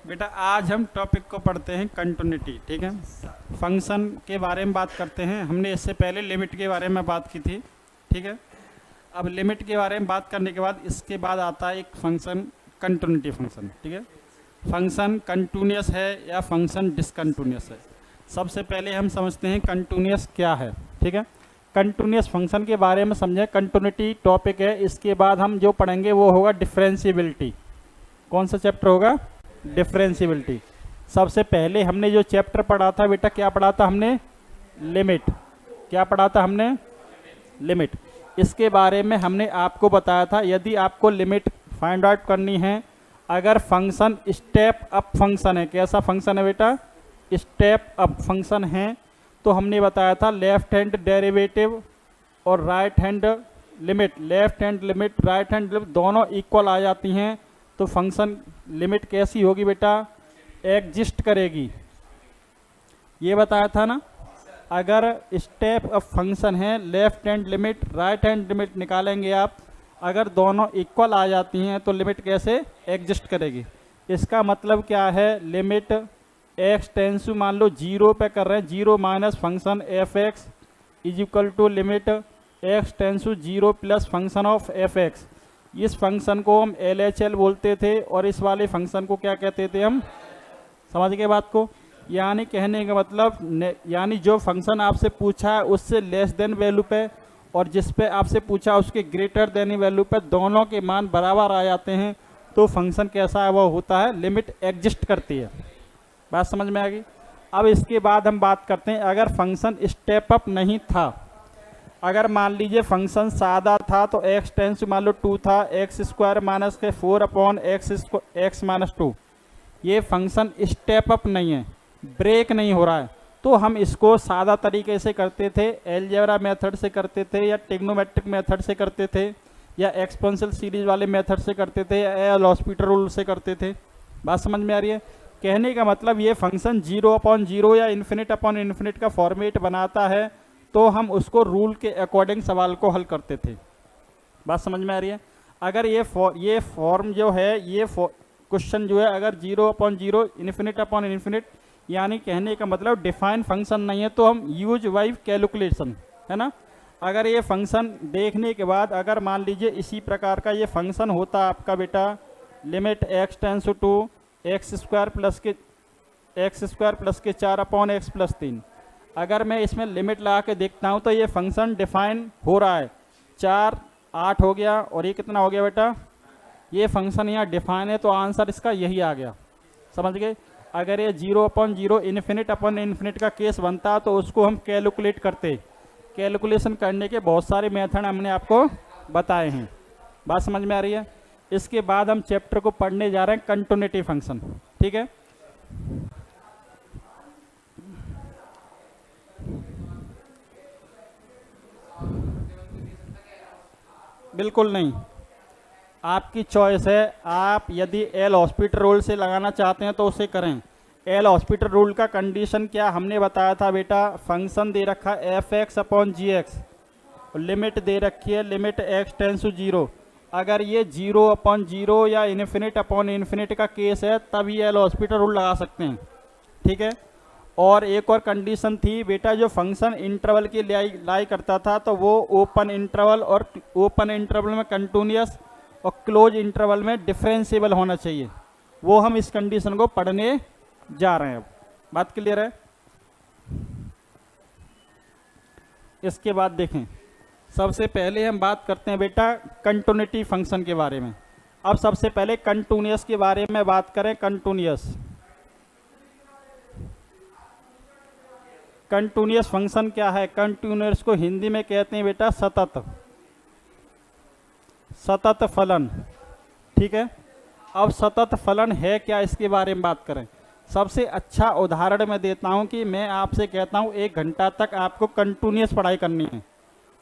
बेटा आज हम टॉपिक को पढ़ते हैं कंटिन्यूटी। ठीक है, फंक्शन के बारे में बात करते हैं। हमने इससे पहले लिमिट के बारे में बात की थी। ठीक है, अब लिमिट के बारे में बात करने के बाद इसके बाद आता है एक फंक्शन, कंटिन्यूटी फंक्शन। ठीक है, फंक्शन कंटिन्यूअस है या फंक्शन डिसकंटिन्यूअस है। सबसे पहले हम समझते हैं कंटिन्यूअस क्या है। ठीक है, कंटिन्यूअस फंक्शन के बारे में समझें। कंटिन्यूटी टॉपिक है, इसके बाद हम जो पढ़ेंगे वो होगा डिफरेंशिएबिलिटी। कौन सा चैप्टर होगा? डिफरेंशिएबिलिटी। सबसे पहले हमने जो चैप्टर पढ़ा था बेटा, क्या पढ़ा था हमने? लिमिट। क्या पढ़ा था हमने? लिमिट। इसके बारे में हमने आपको बताया था, यदि आपको लिमिट फाइंड आउट करनी है, अगर फंक्शन स्टेप अप फंक्शन है, कैसा फंक्शन है बेटा? स्टेप अप फंक्शन है, तो हमने बताया था लेफ्ट हैंड डेरिवेटिव और right hand limit, left hand limit right hand limit दोनों इक्वल आ जाती हैं, तो फंक्शन लिमिट कैसी होगी बेटा? एग्जिस्ट करेगी। ये बताया था ना। अगर स्टेप अप फंक्शन है, left hand limit right hand limit निकालेंगे आप, अगर दोनों इक्वल आ जाती हैं तो लिमिट कैसे एग्जिस्ट करेगी? इसका मतलब क्या है? लिमिट एक्स टेंस टू, मान लो 0 पे कर रहे हैं, 0 minus function F X is equal to limit X tends to 0 plus function of F X. इस फंक्शन को हम LHL बोलते थे और इस वाले फंक्शन को क्या कहते थे हम? समझ गए बात को? यानी कहने का मतलब, यानी जो फंक्शन आपसे पूछा है उससे लेस देन वैल्यू पे और जिस पे आपसे पूछा उसके ग्रेटर देन वैल्यू पे दोनों के मान बराबर आ जाते हैं, तो फंक्शन कैसा है? वो होता है लिमिट एग्जिस्ट करती है। बात समझ में आ गई? अब इसके बाद हम बात करते हैं, अगर फंक्शन स्टेप अप नहीं था, अगर मान लीजिए फंक्शन सादा था तो एक्स टेंस मान लो 2 था, एक्स स्क्वायर माइनस के 4 अपॉन एक्स माइनस 2, ये फंक्शन स्टेप अप नहीं है, ब्रेक नहीं हो रहा है, तो हम इसको सादा तरीके से करते थे, एलजेब्रा मेथड से करते थे, या ट्रिग्नोमेट्रिक मेथड से करते थे, या एक्सपोनेंशियल सीरीज वाले मेथड से करते थे, या एल हॉस्पिटल रूल से करते थे। बात समझ में आ रही है? कहने का मतलब ये फंक्शन 0 अपॉन 0 या इन्फिनिट अपॉन इन्फिनिट का फॉर्मेट बनाता है, तो हम उसको रूल के अकॉर्डिंग सवाल को हल करते थे। बात समझ में आ रही है? अगर ये फॉर्म जो है, ये क्वेश्चन जो है, अगर 0 अपॉन 0 इन्फिनिट अपॉन इन्फिनिट, यानी कहने का मतलब डिफाइन फंक्शन नहीं है, तो हम यूज बाई कैलकुलेशन, है ना। अगर ये फंक्शन देखने के बाद, अगर मान लीजिए इसी प्रकार का ये फंक्शन होता आपका बेटा, limit X tends to X square plus के 4 अपॉन एक्स प्लस 3, अगर मैं इसमें लिमिट लगा के देखता हूँ तो ये फंक्शन डिफाइन हो रहा है, 4 8 हो गया और ये कितना हो गया बेटा? ये फंक्शन यहाँ डिफाइन है, तो आंसर इसका यही आ गया। समझ गए? अगर ये 0 अपॉन 0 इन्फिनिट अपॉन इन्फिनिट का केस बनता तो उसको हम कैलकुलेट करते। कैलकुलेशन करने के बहुत सारे मेथड हमने आपको बताए हैं। बात समझ में आ रही है? इसके बाद हम चैप्टर को पढ़ने जा रहे हैं कंटिन्यूटी फंक्शन। ठीक है, बिल्कुल नहीं, आपकी चॉइस है। आप यदि एल हॉस्पिटल रूल से लगाना चाहते हैं तो उसे करें। एल हॉस्पिटल रूल का कंडीशन क्या हमने बताया था बेटा? फंक्शन दे रखा है एफ एक्स अपॉन जी एक्स, लिमिट दे रखी है लिमिट एक्स टेंस टू 0। अगर ये 0 अपॉन 0 या इन्फिनिट अपॉन इन्फिनिट का केस है, तब ये एल हॉस्पिटल रूल लगा सकते हैं। ठीक है, और एक और कंडीशन थी बेटा, जो फंक्शन इंटरवल की लाई करता था, तो वो ओपन इंटरवल और ओपन इंटरवल में कंटिन्यूअस और क्लोज इंटरवल में डिफरेंशिएबल होना चाहिए। वो हम इस कंडीशन को पढ़ने जा रहे हैं। अब बात क्लियर है? इसके बाद देखें, सबसे पहले हम बात करते हैं बेटा कंटिन्यूटी फंक्शन के बारे में। अब सबसे पहले कंटिन्यूअस के बारे में बात करें। कंटिन्यूअस फंक्शन क्या है? कंटिन्यूअस को हिंदी में कहते हैं बेटा सतत फलन। ठीक है, अब सतत फलन है क्या, इसके बारे में बात करें। सबसे अच्छा उदाहरण मैं देता हूं कि मैं आपसे कहता हूं 1 घंटा तक आपको कंटिन्यूअस पढ़ाई करनी है,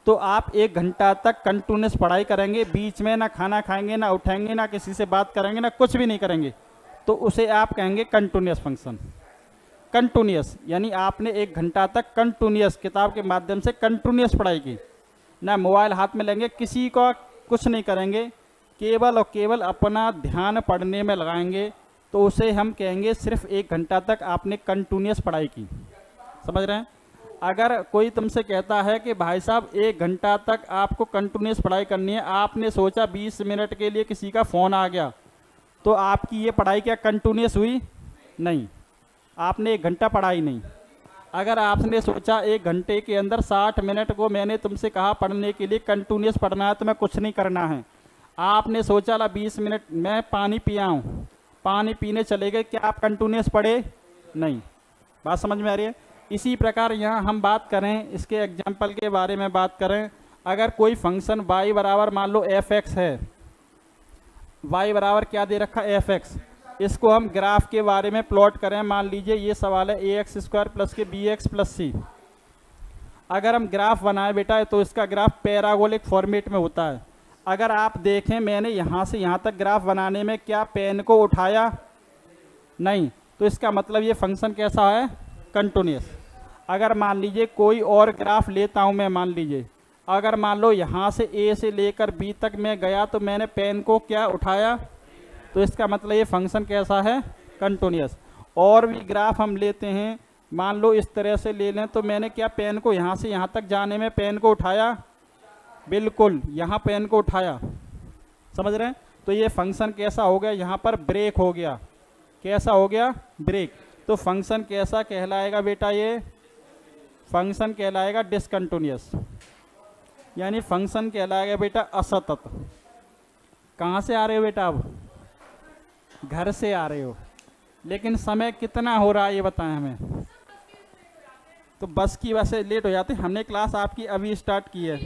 तो आप 1 घंटा तक कंटिन्यूअस पढ़ाई करेंगे, बीच में ना खाना खाएंगे, ना उठेंगे, ना किसी से बात करेंगे, ना कुछ भी नहीं करेंगे, तो उसे आप कहेंगे कंटिन्यूअस फंक्शन। कंटिन्यूअस यानी आपने 1 घंटा तक कंटिन्यूअस किताब के माध्यम से कंटिन्यूअस पढ़ाई की, ना मोबाइल हाथ में लेंगे, किसी को कुछ नहीं करेंगे, केवल और केवल अपना ध्यान पढ़ने में लगाएंगे, तो उसे हम कहेंगे सिर्फ 1 घंटा तक आपने कंटिन्यूस पढ़ाई की। समझ रहे हैं? अगर कोई तुमसे कहता है कि भाई साहब 1 घंटा तक आपको कंटिन्यूस पढ़ाई करनी है, आपने सोचा 20 मिनट के लिए किसी का फ़ोन आ गया, तो आपकी ये पढ़ाई क्या कंटिन्यूस हुई? नहीं, आपने 1 घंटा पढ़ाई नहीं। अगर आपने सोचा 1 घंटे के अंदर 60 मिनट को मैंने तुमसे कहा पढ़ने के लिए कंटिन्यूस पढ़ना है, तो मैं कुछ नहीं करना है, आपने सोचा ला 20 मिनट मैं पानी पिया हूँ, पानी पीने चले गए, क्या आप कंटिन्यूस पढ़े? नहीं। बात समझ में आ रही है? इसी प्रकार यहाँ हम बात करें, इसके एग्जाम्पल के बारे में बात करें, अगर कोई फंक्शन y बराबर मान लो f(x) है, y बराबर क्या दे रखा है? f(x). इसको हम ग्राफ के बारे में प्लॉट करें, मान लीजिए ये सवाल है ax² प्लस के bx प्लस c। अगर हम ग्राफ बनाए बेटा तो इसका ग्राफ पैराबोलिक फॉर्मेट में होता है। अगर आप देखें मैंने यहाँ से यहाँ तक ग्राफ बनाने में क्या पेन को उठाया? नहीं, तो इसका मतलब ये फंक्शन कैसा है? कंटिन्यूस। अगर मान लीजिए कोई और ग्राफ लेता हूँ मैं, मान लीजिए अगर मान लो यहाँ से ए से लेकर बी तक मैं गया तो मैंने पेन को क्या उठाया? तो इसका मतलब ये फंक्शन कैसा है? कंटिन्यूस। और भी ग्राफ हम लेते हैं, मान लो इस तरह से ले लें, तो मैंने क्या पेन को यहाँ से यहाँ तक जाने में पेन को उठाया? बिल्कुल, यहाँ पेन को उठाया। समझ रहे हैं? तो ये फंक्शन कैसा हो गया? यहाँ पर ब्रेक हो गया। कैसा हो गया? ब्रेक। तो फंक्शन कैसा कहलाएगा बेटा? ये फंक्शन कहलाएगा डिसकंटिन्यूअस, यानी फंक्शन कहलाएगा बेटा असतत। कहाँ से आ रहे हो बेटा? अब घर से आ रहे हो, लेकिन समय कितना हो रहा है ये बताएं हमें। तो बस की वजह से लेट हो जाते। हमने क्लास आपकी अभी स्टार्ट की है,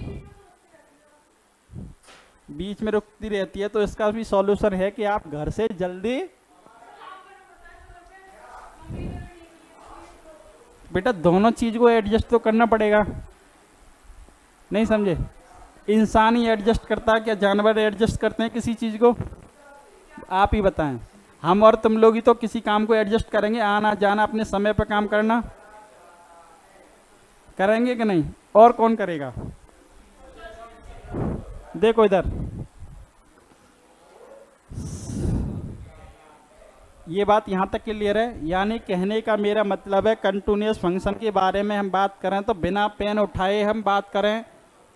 बीच में रुकती रहती है, तो इसका भी सॉल्यूशन है कि आप घर से जल्दी बेटा दोनों चीज को एडजस्ट तो करना पड़ेगा। नहीं समझे? इंसान ही एडजस्ट करता है क्या जानवर एडजस्ट करते हैं किसी चीज को? आप ही बताएं। हम और तुम लोग ही तो किसी काम को एडजस्ट करेंगे, आना जाना, अपने समय पर काम करना करेंगे कि नहीं? और कौन करेगा? देखो इधर, ये बात यहाँ तक क्लियर है। यानी कहने का मेरा मतलब है कंटिन्यूअस फंक्शन के बारे में हम बात करें तो बिना पेन उठाए हम बात करें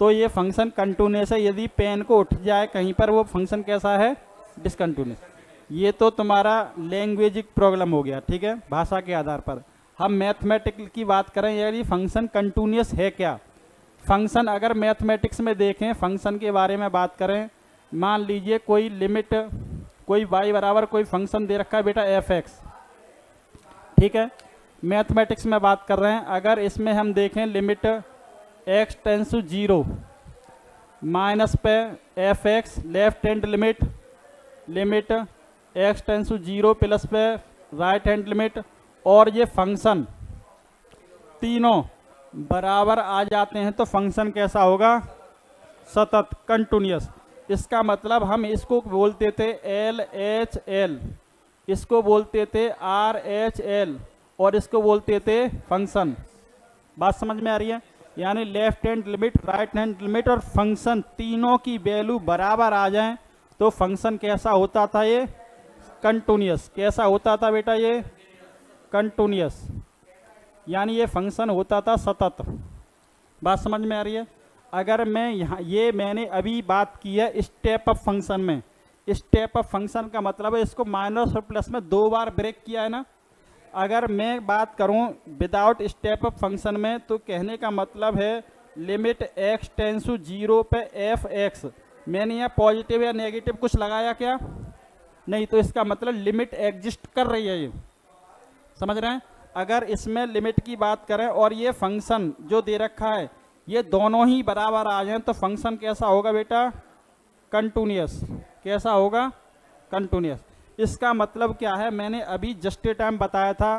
तो ये फंक्शन कंटिन्यूअस है। यदि पेन को उठ जाए कहीं पर, वो फंक्शन कैसा है? डिसकंटिन्यूअस। ये तो तुम्हारा लैंग्वेजिक प्रॉब्लम हो गया, ठीक है, भाषा के आधार पर। हम मैथमेटिक्स की बात करें, यदि फंक्शन कंटिन्यूअस है क्या? फंक्शन अगर मैथमेटिक्स में देखें, फंक्शन के बारे में बात करें, मान लीजिए कोई लिमिट, कोई y बराबर कोई फंक्शन दे रखा है बेटा f(x), ठीक है, मैथमेटिक्स में बात कर रहे हैं। अगर इसमें हम देखें limit x tends to 0 minus पे f(x), left hand limit, limit x tends to 0 plus पे राइट हैंड लिमिट, और ये फंक्शन तीनों बराबर आ जाते हैं तो फंक्शन कैसा होगा? सतत, कंटिन्यूअस। इसका मतलब हम इसको बोलते थे LHL, इसको बोलते थे RHL, और इसको बोलते थे फंक्शन। बात समझ में आ रही है? यानी left hand limit, right hand limit और फंक्शन तीनों की वैल्यू बराबर आ जाएं तो फंक्शन कैसा होता था? ये कंटिन्यूअस। कैसा होता था बेटा? ये कंटिन्यूअस, यानी ये फंक्शन होता था सतत। बात समझ में आ रही है? अगर मैं यहाँ, ये मैंने अभी बात की है स्टेप अप फंक्शन में। स्टेप अप फंक्शन का मतलब है इसको माइनस और प्लस में 2 बार ब्रेक किया है ना। अगर मैं बात करूँ विदाउट स्टेप अप फंक्शन में, तो कहने का मतलब है लिमिट x टेंस टू 0 पे f(x), मैंने यहाँ पॉजिटिव या नेगेटिव कुछ लगाया क्या? नहीं, तो इसका मतलब लिमिट एग्जिस्ट कर रही है। ये समझ रहे हैं? अगर इसमें लिमिट की बात करें और ये फंक्शन जो दे रखा है ये दोनों ही बराबर आ जाएं तो फंक्शन कैसा होगा बेटा? कंटिन्यूअस। कैसा होगा? कंटिन्यूअस। इसका मतलब क्या है? मैंने अभी जस्ट टाइम बताया था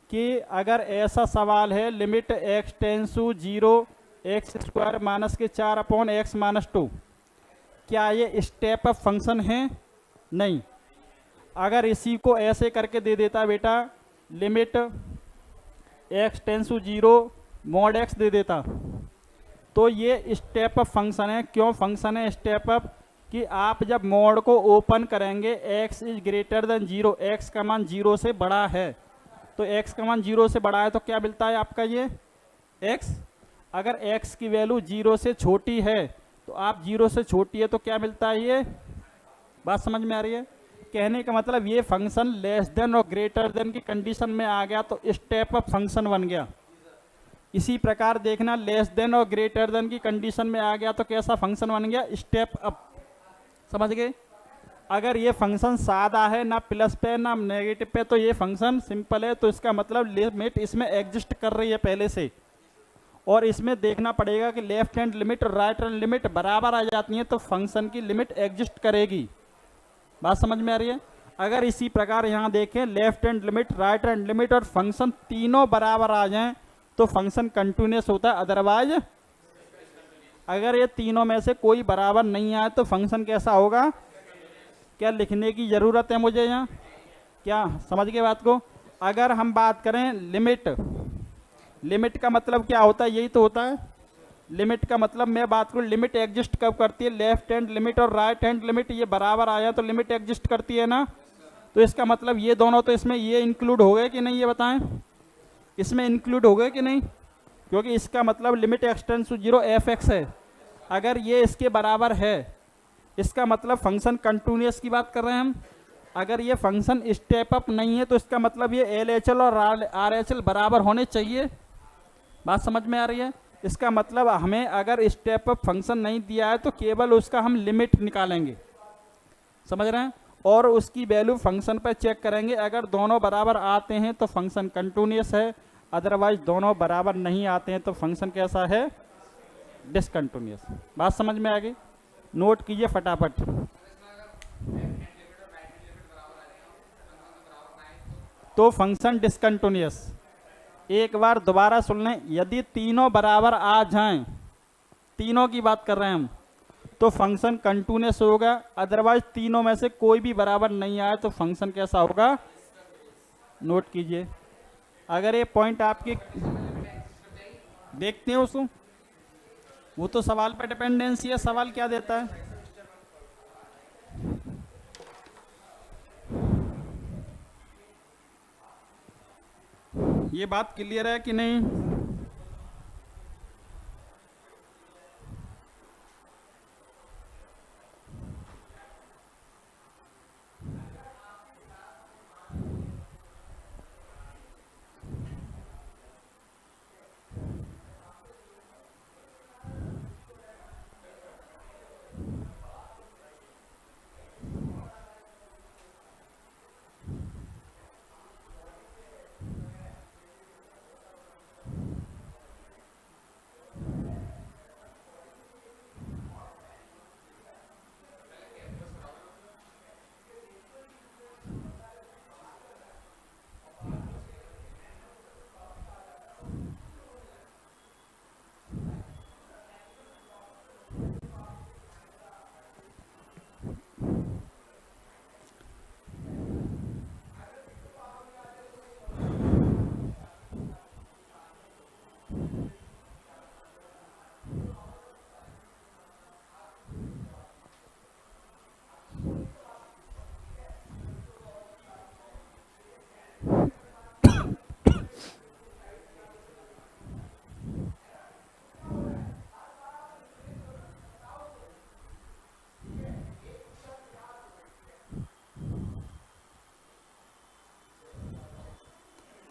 कि अगर ऐसा सवाल है limit x tends to 0 x² minus के 4/x माइनस 2, क्या ये स्टेप अप फंक्शन है? नहीं। अगर इसी को ऐसे करके दे देता बेटा limit x tends to 0 mod x दे देता, तो ये स्टेप अप फंक्शन है। क्यों फंक्शन है स्टेप अप? कि आप जब मोड को ओपन करेंगे x is greater than 0, x का मान 0 से बड़ा है, तो x का मान 0 से बड़ा है तो क्या मिलता है आपका ये x। अगर x की वैल्यू 0 से छोटी है तो आप 0 से छोटी है तो क्या मिलता है ये। बात समझ में आ रही है। कहने का मतलब ये फंक्शन लेस देन और ग्रेटर देन की कंडीशन में आ गया तो स्टेप अप फंक्शन बन गया। इसी प्रकार देखना, लेस देन और ग्रेटर देन की कंडीशन में आ गया तो कैसा फंक्शन बन गया, स्टेप अप। समझ गए। अगर ये फंक्शन सादा है, ना प्लस पे ना नेगेटिव पे, तो ये फंक्शन सिंपल है, तो इसका मतलब लिमिट इसमें एग्जिस्ट कर रही है पहले से। और इसमें देखना पड़ेगा कि लेफ्ट हैंड लिमिट और राइट हैंड लिमिट बराबर आ जाती हैं तो फंक्शन की लिमिट एग्जिस्ट करेगी। बात समझ में आ रही है। अगर इसी प्रकार यहाँ देखें, left hand limit, right hand limit और फंक्शन तीनों बराबर आ जाएं तो फंक्शन कंटिन्यूअस होता है, अदरवाइज अगर ये तीनों में से कोई बराबर नहीं आए तो फंक्शन कैसा होगा। क्या लिखने की जरूरत है मुझे यहाँ, क्या समझ गए बात को। अगर हम बात करें लिमिट, लिमिट का मतलब क्या होता है, यही तो होता है। लिमिट का मतलब मैं बात करूँ, लिमिट एग्जिस्ट कब करती है, लेफ्ट हैंड लिमिट और राइट हैंड लिमिट ये बराबर आया तो लिमिट एग्जिस्ट करती है ना। तो इसका मतलब ये दोनों तो इसमें ये इंक्लूड हो गए कि नहीं, ये बताएं इसमें इंक्लूड हो गए कि नहीं, क्योंकि इसका मतलब लिमिट एक्सटेंड्स टू 0 f(x) है। अगर ये इसके बराबर है इसका मतलब फंक्शन कंटिन्यूअस की बात कर रहे हैं हम। अगर ये फंक्शन स्टेप अप नहीं है तो इसका मतलब ये LHL और RHL बराबर होने चाहिए। बात समझ में आ रही है। इसका मतलब हमें अगर स्टेप अप फंक्शन नहीं दिया है तो केवल उसका हम लिमिट निकालेंगे, समझ रहे हैं, और उसकी वैल्यू फंक्शन पर चेक करेंगे। अगर दोनों बराबर आते हैं तो फंक्शन कंटिन्यूअस है, अदरवाइज दोनों बराबर नहीं आते हैं तो फंक्शन कैसा है, डिसकंटिन्यूअस। बात समझ में आ गई, नोट कीजिए फटाफट। तो फंक्शन डिसकंटिन्यूअस, एक बार दोबारा सुन लें, यदि तीनों बराबर आ जाएं, तीनों की बात कर रहे हैं हम, तो फंक्शन कंटिन्यूअस होगा, अदरवाइज तीनों में से कोई भी बराबर नहीं आए तो फंक्शन कैसा होगा, नोट कीजिए। अगर ये पॉइंट आपके देखते हैं उसको, वो तो सवाल पर डिपेंडेंसी है, सवाल क्या देता है। ये बात क्लियर है कि नहीं।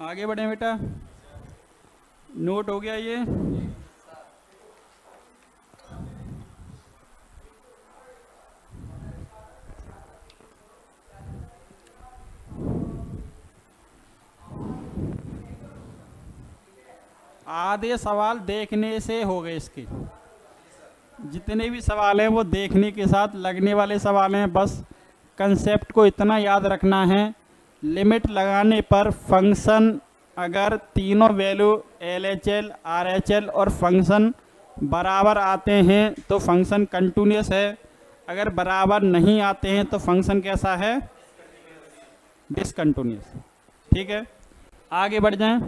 आगे बढ़े बेटा, नोट हो गया ये। आधे सवाल देखने से हो गए, इसके जितने भी सवाल हैं वो देखने के साथ लगने वाले सवाल हैं। बस कंसेप्ट को इतना याद रखना है, लिमिट लगाने पर फंक्शन अगर तीनों वैल्यू LHL RHL और फंक्शन बराबर आते हैं तो फंक्शन कंटिन्यूअस है, अगर बराबर नहीं आते हैं तो फंक्शन कैसा है, डिसकंटिन्यूअस। ठीक है, आगे बढ़ जाएं।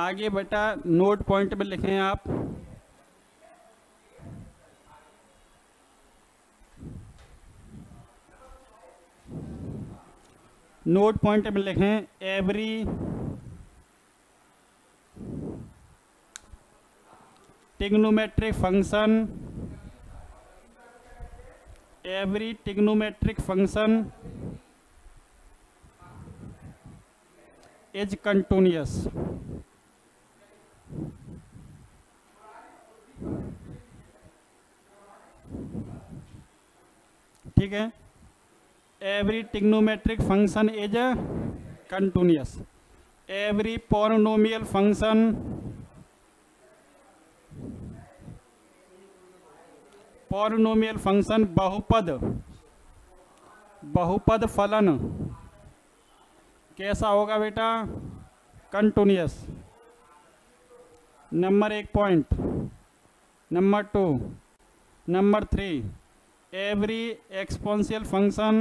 आगे बेटा नोट पॉइंट में लिखें आप, नोट पॉइंट में लिखें every trigonometric function, every trigonometric function is continuous. ठीक है, every trigonometric function is continuous. Every polynomial function बहुपद फलन कैसा होगा बेटा? Continuous. Number 1 point. Number 2, number 3, every exponential function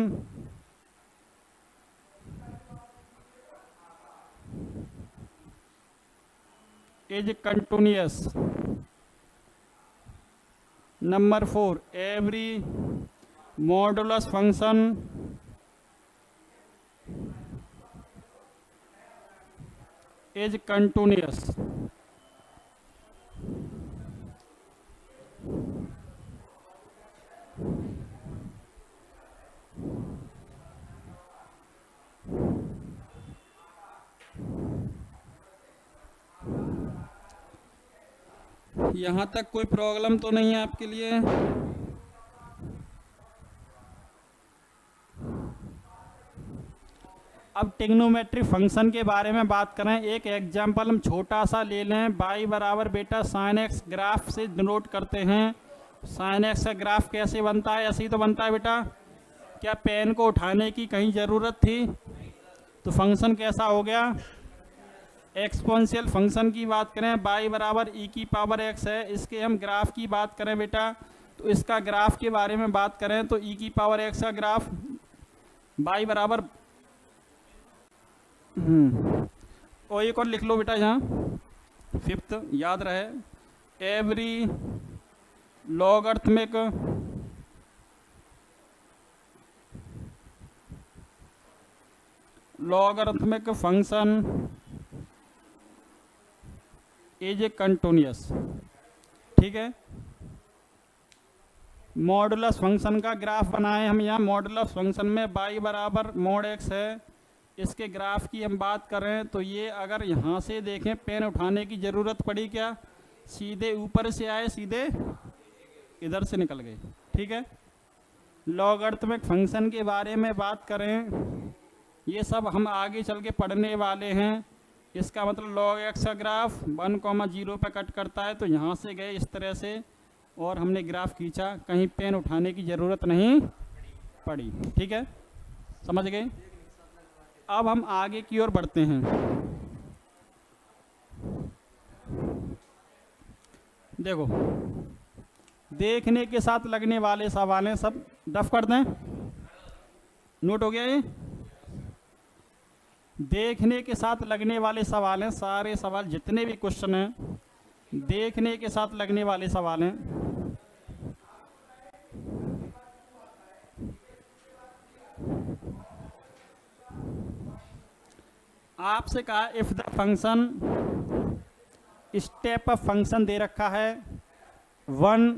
is continuous. Number 4, every modulus function is continuous. यहाँ तक कोई प्रॉब्लम तो नहीं है आपके लिए? अब ट्रिग्नोमेट्रिक फंक्शन के बारे में बात करें। एक एग्जांपल हम छोटा सा ले लें। y बराबर बेटा साइन एक्स ग्राफ से डिनोट करते हैं। साइन एक्स का ग्राफ कैसे बनता है? ऐसे ही तो बनता है बेटा। क्या पेन को उठाने की कहीं ज़रूरत थी? तो फंक्शन कैसा हो गया? एक्सपोनेंशियल फंक्शन की बात करें, y बराबर e की पावर x है। इसके हम ग्राफ की बात करें बेटा, तो इसका ग्राफ के बारे में बात करें तो e की पावर x का ग्राफ y बराबर और एक और लिख लो बेटा यहाँ, 5th याद रहे। Every logarithmic function is a continuous. ठीक है, मॉडुलस फंक्शन का ग्राफ बनाए हम यहाँ। मॉडुलस फंक्शन में y बराबर mod x है। इसके ग्राफ की हम बात करें तो ये अगर यहाँ से देखें, पेन उठाने की ज़रूरत पड़ी क्या? सीधे ऊपर से आए, सीधे इधर से निकल गए। ठीक है, लॉगरिथमिक फंक्शन के बारे में बात करें, ये सब हम आगे चल के पढ़ने वाले हैं। इसका मतलब log x का ग्राफ 1,0 पे कट करता है, तो यहाँ से गए इस तरह से और हमने ग्राफ खींचा, कहीं पेन उठाने की ज़रूरत नहीं पड़ी। ठीक है, समझ गए? अब हम आगे की ओर बढ़ते हैं। देखो, देखने के साथ लगने वाले सवाल हैं, सब डफ कर दें। नोट हो गया ये? देखने के साथ लगने वाले सवाल हैं, सारे सवाल जितने भी क्वेश्चन हैं देखने के साथ लगने वाले सवाल हैं। आपसे कहा if the function, step of function दे रखा है 1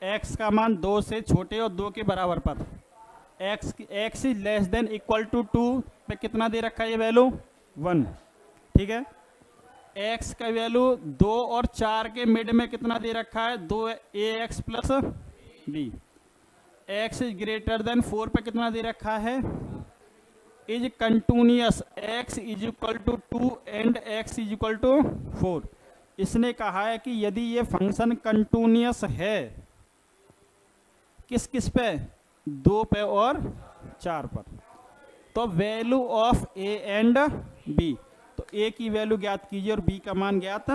x का मान 2 से छोटे और 2 के बराबर पर, x is less than equal to 2 पे कितना दे रखा है? ये वैल्यू 1। ठीक है, x का वैल्यू 2 और 4 के मिड में कितना दे रखा है? 2ax plus b। x is greater than 4 पे कितना दे रखा है? Is continuous x is equal to 2 and x is equal to 4। इसने कहा है कि यदि ये फंक्शन कंटिन्यूअस है, किस किस पे? 2 पे और 4 पर, तो value of a and b, तो a की वैल्यू ज्ञात कीजिए और b का मान ज्ञात।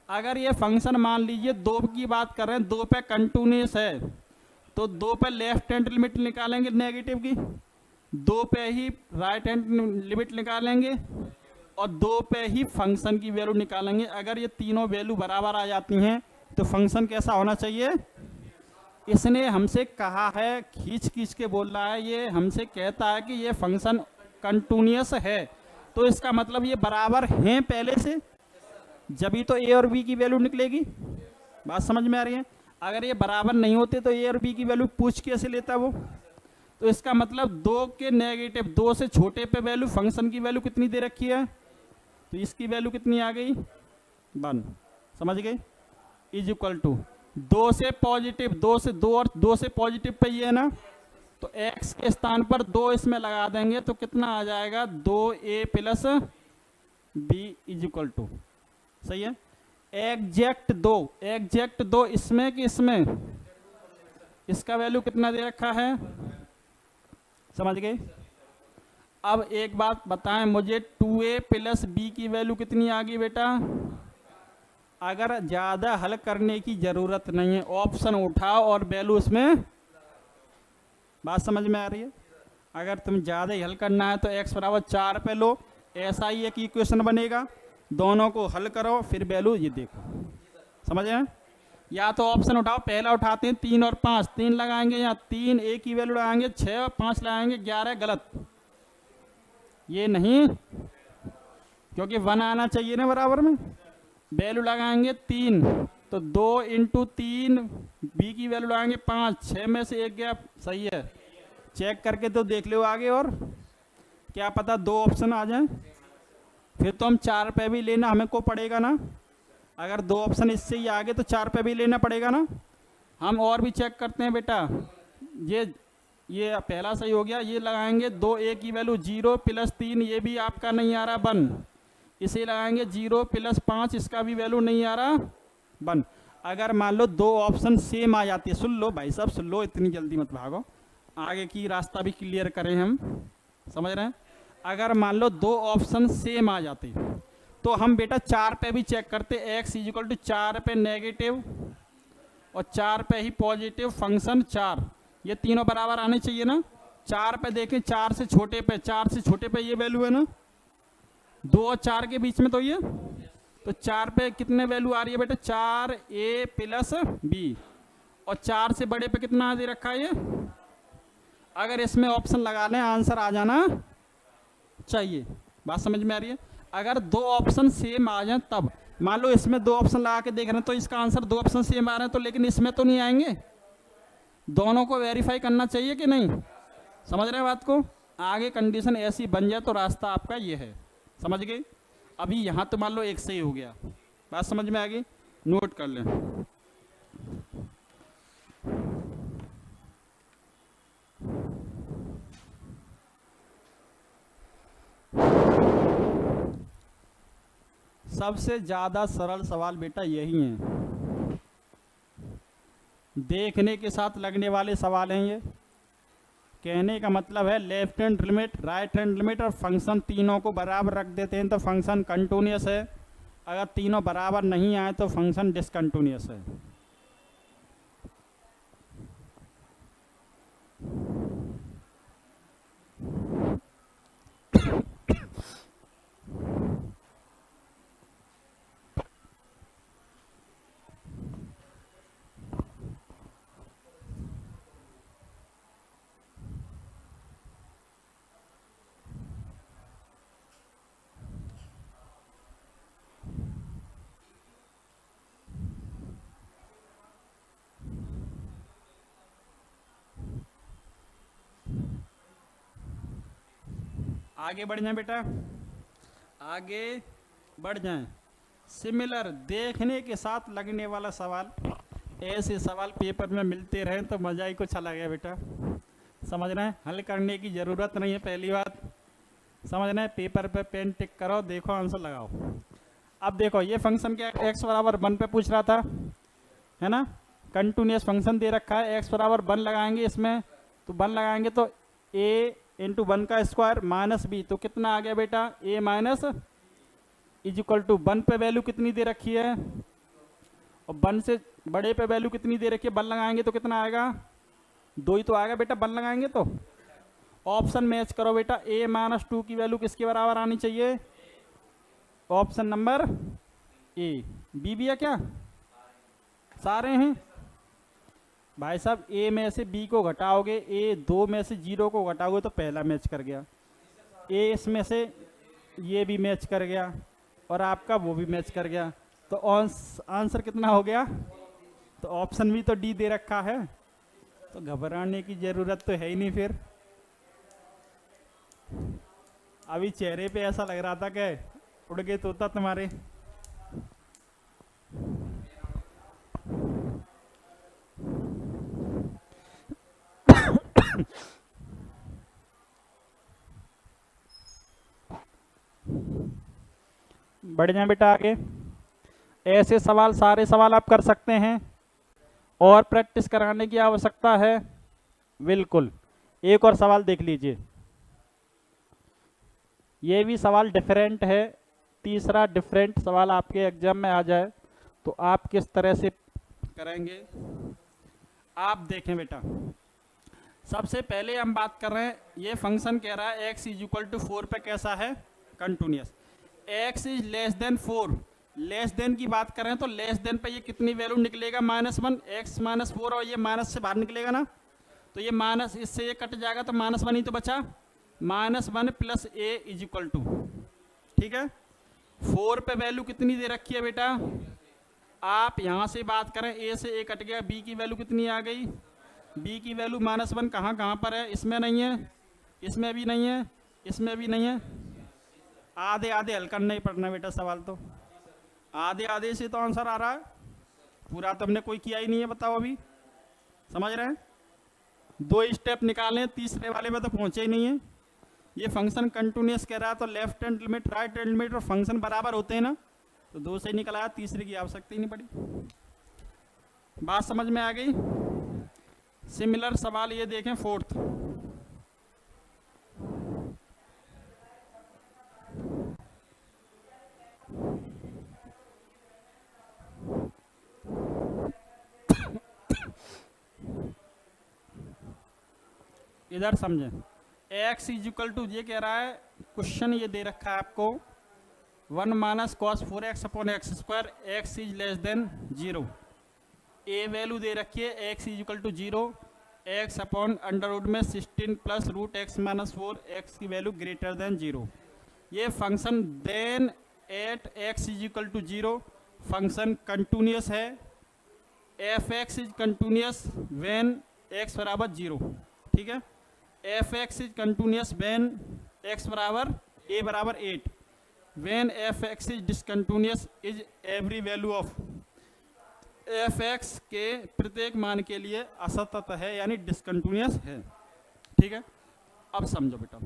अगर ये फंक्शन मान लीजिए 2 की बात कर रहे हैं, 2 पे कंटिन्यूअस है, तो 2 पे लेफ्ट हैंड लिमिट निकालेंगे नेगेटिव की, 2 पे ही राइट हैंड लिमिट निकालेंगे और 2 पे ही फंक्शन की वैल्यू निकालेंगे। अगर ये तीनों वैल्यू बराबर आ जाती हैं तो फंक्शन कैसा होना चाहिए? इसने हमसे कहा है, खींच खींच के बोल रहा है, ये हमसे कहता है कि ये फंक्शन कंटिन्यूअस है, तो इसका मतलब ये बराबर हैं पहले से, जब तो ए और बी की वैल्यू निकलेगी। बात समझ में आ रही है? अगर ये बराबर नहीं होते तो ए और बी की वैल्यू पूछ कैसे लेता वो? तो इसका मतलब 2 के नेगेटिव, 2 से छोटे पे वैल्यू, फंक्शन की वैल्यू कितनी दे रखी है, तो इसकी वैल्यू कितनी आ गई? 1। समझ गए? इज इक्वल टू 2 से पॉजिटिव, 2 से 2 और 2 से पॉजिटिव पे ये है ना, तो x के स्थान पर 2 इसमें लगा देंगे तो कितना आ जाएगा? 2a plus B is equal to, सही है, एग्जैक्ट 2 इसमें कि इसमें, इसका वैल्यू कितना दे रखा है? समझ गए? अब एक बात बताएं मुझे, 2a प्लस बी की वैल्यू कितनी आ गई बेटा? अगर ज़्यादा हल करने की ज़रूरत नहीं है, ऑप्शन उठाओ और वैल्यू इसमें, बात समझ में आ रही है? अगर तुम ज़्यादा ही हल करना है तो x बराबर 4 पे लो, ऐसा ही एक इक्वेशन बनेगा, दोनों को हल करो, फिर वैल्यू ये देखो। समझ रहे हैं? या तो ऑप्शन उठाओ, पहला उठाते हैं 3 और 5, 3 लगाएंगे, या 3 a की वैल्यू लगाएंगे, 6 और 5 लगाएंगे, 11 गलत, ये नहीं, क्योंकि 1 आना चाहिए ना बराबर में। वैल्यू लगाएंगे 3, तो 2 इंटू 3, बी की वैल्यू लगाएंगे 5, 6 में से 1 गया, सही है, चेक करके तो देख लो आगे, और क्या पता 2 ऑप्शन आ जाएं, फिर तो हम 4 पे भी लेना हमें को पड़ेगा ना। अगर 2 ऑप्शन इससे ही आगे तो 4 पे भी लेना पड़ेगा ना। हम और भी चेक करते हैं बेटा, ये पहला सही हो गया, ये लगाएंगे 2a की वैल्यू 0 प्लस 3, ये भी आपका नहीं आ रहा 1, इसे लगाएंगे 0 प्लस 5, इसका भी वैल्यू नहीं आ रहा 1। अगर मान लो 2 ऑप्शन सेम आ जाती है, सुन लो भाई साहब, सुन लो, इतनी जल्दी मत भागो, आगे की रास्ता भी क्लियर करें हम, समझ रहे हैं? अगर मान लो 2 ऑप्शन सेम आ जाते तो हम बेटा 4 पे भी चेक करते, x इज इक्वल टू 4 पे नेगेटिव और 4 पे ही पॉजिटिव, फंक्शन 4, ये तीनों बराबर आने चाहिए ना। 4 पे देखें, 4 से छोटे पे ये वैल्यू है ना, 2 और 4 के बीच में तो ये, तो 4 पे कितने वैल्यू आ रही है बेटा? 4a प्लस बी, और 4 से बड़े पे कितना दे रखा है ये? अगर इसमें ऑप्शन लगा लें आंसर आ जाना चाहिए। बात समझ में आ रही है? अगर 2 ऑप्शन सेम आ जाए तब, मान लो इसमें 2 ऑप्शन लगा के देख रहे हैं तो इसका आंसर 2 ऑप्शन सेम आ रहे हैं, तो लेकिन इसमें तो नहीं आएंगे, दोनों को वेरीफाई करना चाहिए कि नहीं? समझ रहे हैं बात को? आगे कंडीशन ऐसी बन जाए तो रास्ता आपका ये है, समझ गए? अभी यहाँ तो मान लो एक सही हो गया, बात समझ में आ गई? नोट कर लें। सबसे ज़्यादा सरल सवाल बेटा यही है, देखने के साथ लगने वाले सवाल हैं ये। कहने का मतलब है left hand limit, right hand limit और फंक्शन तीनों को बराबर रख देते हैं तो फंक्शन कंटिन्यूअस है, अगर तीनों बराबर नहीं आए तो फंक्शन डिसकंटिन्यूअस है। आगे बढ़ जाए बेटा, आगे बढ़ जाएं। सिमिलर, देखने के साथ लगने वाला सवाल, ऐसे सवाल पेपर में मिलते रहें तो मज़ा ही कुछ अलग है बेटा। समझ रहे हैं? हल करने की ज़रूरत नहीं है, पहली बात समझ रहे हैं? पेपर पे पेन टिक करो, देखो आंसर लगाओ। अब देखो ये फंक्शन क्या, x बराबर 1 पे पूछ रहा था, है ना, कंटिन्यूअस फंक्शन दे रखा है, x बराबर 1 लगाएंगे इसमें, तो 1 लगाएंगे तो a इंटू 1 का स्क्वायर माइनस बी, तो कितना आ गया बेटा? a minus is equal to 1 पे वैल्यू कितनी दे रखी है और 1 से बड़े पे वैल्यू कितनी दे रखी है, 1 लगाएंगे तो कितना आएगा? 2 ही तो आएगा बेटा, 1 लगाएंगे तो। ऑप्शन मैच करो बेटा, a माइनस 2 की वैल्यू किसके बराबर आनी चाहिए? Option number A. बी भी है क्या? सारे हैं भाई साहब। ए में से बी को घटाओगे, ए 2 में से 0 को घटाओगे तो पहला मैच कर गया। ए इसमें से ये भी मैच कर गया और आपका वो भी मैच कर गया, तो आंसर कितना हो गया? तो ऑप्शन भी तो डी दे रखा है, तो घबराने की जरूरत तो है ही नहीं। फिर अभी चेहरे पे ऐसा लग रहा था कि उड़ गए तोता तुम्हारे। बढ़ जाए बेटा आगे। ऐसे सवाल, सारे सवाल आप कर सकते हैं और प्रैक्टिस कराने की आवश्यकता है बिल्कुल। एक और सवाल देख लीजिए, ये भी सवाल डिफरेंट है। तीसरा डिफरेंट सवाल आपके एग्जाम में आ जाए तो आप किस तरह से करेंगे, आप देखें बेटा। सबसे पहले हम बात कर रहे हैं, ये फंक्शन कह रहा है x = 4 पे कैसा है? Continuous. x is less then 4, less than की बात कर रहे हैं तो लेस देन पे ये कितनी वैल्यू निकलेगा? -1। x -4 और ये माइनस से बाहर निकलेगा ना, तो ये माइनस, इससे ये कट जाएगा तो -1 ही तो बचा। -1 + a = ठीक है। 4 पे वैल्यू कितनी दे रखी है बेटा? आप यहाँ से बात करें, a से a कट गया, b की वैल्यू कितनी आ गई? b की वैल्यू -1 कहाँ पर है? इसमें नहीं है, इसमें भी नहीं है, इसमें भी नहीं है। आधे आधे हल करना ही पड़ना बेटा सवाल, तो आधे आधे से तो आंसर आ रहा है, पूरा तो हमने कोई किया ही नहीं है। बताओ अभी समझ रहे हैं? 2 स्टेप निकाले, तीसरे वाले में तो पहुंचे ही नहीं है। ये फंक्शन कंटिन्यूअस कह रहा है तो left hand limit, right hand limit और फंक्शन बराबर होते हैं ना, तो 2 से निकल आया, तीसरे की आवश्यकता ही नहीं पड़ी। बात समझ में आ गई? सिमिलर सवाल ये देखें, 4th। इधर समझें, x = ये कह रहा है, क्वेश्चन ये दे रखा है आपको 1 - cos 4x / x², x is less than 0। A value दे रखी है x = 0, x अपॉन √ में 16 + √x - 4, x की वैल्यू ग्रेटर देन 0। ये function then at x = 0 function continuous है। f(x) is continuous when x = 0। ठीक है, f(x) is continuous when x = a 8। When f(x) is discontinuous is every value of f(x) के प्रत्येक मान के लिए असतत है, यानी डिसकंटिन्यूअस है। ठीक है, अब समझो बेटा,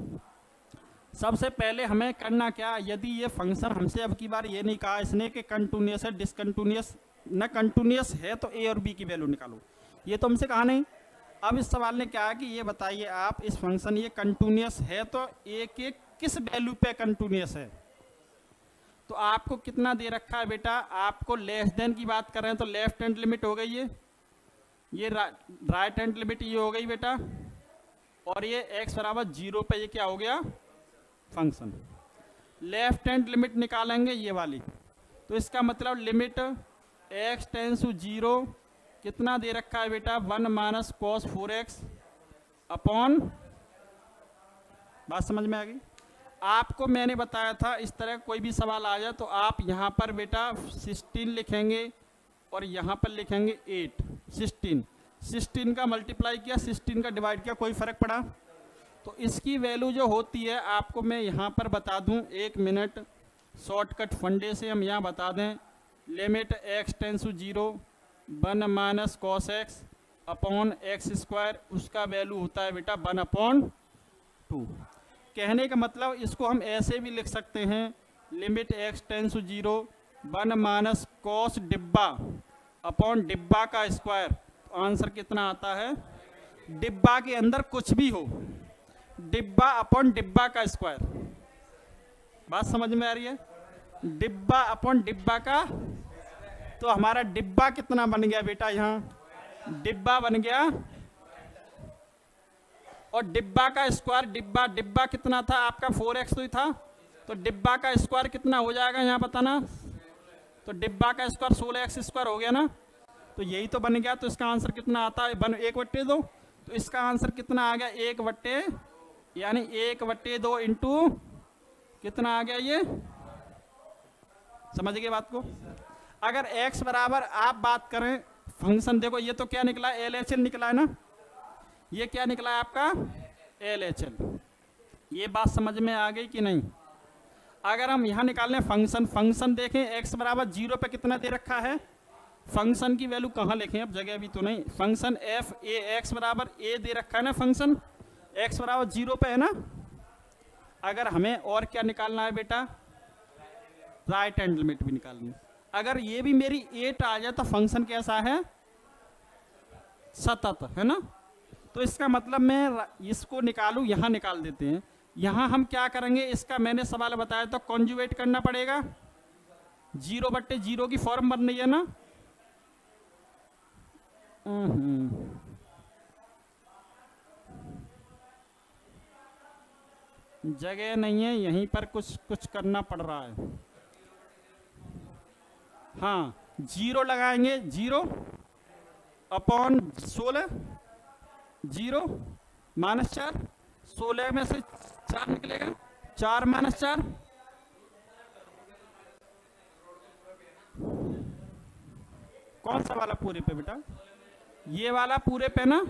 सबसे पहले हमें करना क्या, यदि ये फंक्शन हमसे अब की बार ये नहीं कहा इसने कि कंटिन्यूअस है, डिसकंटिन्यूअस न कंटिन्यूअस है तो a और b की वैल्यू निकालो, ये तो हमसे कहा नहीं। अब इस सवाल ने क्या है कि ये बताइए आप, इस फंक्शन ये कंटिन्यूअस है तो a के किस वैल्यू पे कंटिन्यूअस है? तो आपको कितना दे रखा है बेटा? आपको लेस देन की बात कर रहे हैं तो लेफ्ट हैंड लिमिट हो गई है, ये राइट हैंड लिमिट ये हो गई बेटा, और ये x = 0 पे ये क्या हो गया? फंक्शन। लेफ्ट हैंड लिमिट निकालेंगे ये वाली, तो इसका मतलब लिमिट x → 0 कितना दे रखा है बेटा? 1 - cos 4x अपॉन, बात समझ में आ गई? आपको मैंने बताया था इस तरह कोई भी सवाल आ जाए तो आप यहाँ पर बेटा 16 लिखेंगे और यहाँ पर लिखेंगे 8। 16 का मल्टीप्लाई किया, 16 का डिवाइड किया, कोई फर्क पड़ा? तो इसकी वैल्यू जो होती है आपको मैं यहाँ पर बता दूँ, 1 मिनट शॉर्टकट फंडे से हम यहाँ बता दें। Limit x → 0 1 - cos x upon x², उसका वैल्यू होता है बेटा 1/2। कहने का मतलब इसको हम ऐसे भी लिख सकते हैं, लिमिट x → 0 1 - cos डिब्बा अपॉन डिब्बा का स्क्वायर। तो आंसर कितना आता है? डिब्बा के अंदर कुछ भी हो, डिब्बा अपॉन डिब्बा का स्क्वायर। बात समझ में आ रही है? डिब्बा अपॉन डिब्बा का, तो हमारा डिब्बा कितना बन गया बेटा? यहाँ डिब्बा बन गया, और डिब्बा का स्क्वायर, डिब्बा कितना था आपका? 4x तो ही था, तो डिब्बा का स्क्वायर कितना हो जाएगा यहाँ बताना। तो डिब्बा का स्क्वायर 16x² हो गया ना, तो यही तो बन गया। तो इसका आंसर कितना आता है, 1/2। तो इसका आंसर कितना आ गया, 1/, यानी 1/2 इंटू कितना आ गया, ये समझ गए बात को। अगर x बराबर आप बात करें फंक्शन, देखो ये तो क्या निकला, LHL निकला है ना, ये क्या निकला है आपका LHL। ये बात समझ में आ गई कि नहीं। अगर हम यहाँ निकाल लें फंक्शन, फंक्शन देखें x बराबर 0 पे कितना दे रखा है, फंक्शन की वैल्यू कहाँ लिखें, अब जगह भी तो नहीं। फंक्शन f a x बराबर a दे रखा है ना, फंक्शन x बराबर 0 पे है ना। अगर हमें और क्या निकालना है बेटा, राइट हैंड लिमिट भी निकालनी है। अगर ये भी मेरी 8 आ जाए तो फंक्शन कैसा है, सतत है ना। तो इसका मतलब मैं इसको निकालूं, यहाँ निकाल देते हैं। यहाँ हम क्या करेंगे, इसका मैंने सवाल बताया तो कॉन्जुगेट करना पड़ेगा। 0/0 की फॉर्म बन रही है ना। जगह नहीं है, यहीं पर कुछ करना पड़ रहा है। हाँ 0 लगाएंगे, 0/16, 0 -4, 16 में से 4 निकलेगा, 4 - 4, कौन सा वाला पूरे पे बेटा, ये वाला पूरे पे ना।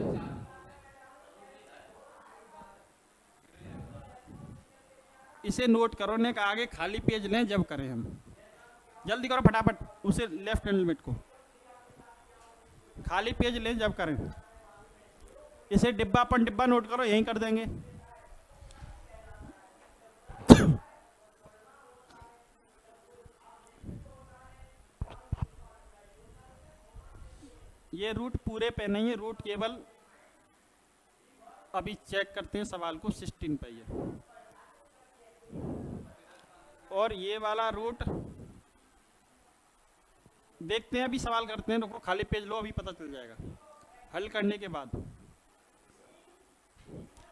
इसे नोट करो, ने आगे खाली पेज लें जब करें हम, जल्दी करो फटाफट, उसे लेफ्ट हैंड लिमिट को खाली पेज लें जब करें। इसे डिब्बा अपन डिब्बा नोट करो, यहीं कर देंगे। ये रूट पूरे पे नहीं है, रूट केवल अभी चेक करते हैं सवाल को, 16 पे है। और ये वाला रूट देखते हैं, अभी सवाल करते हैं, रुको खाली पेज लो, अभी पता चल जाएगा हल करने के बाद।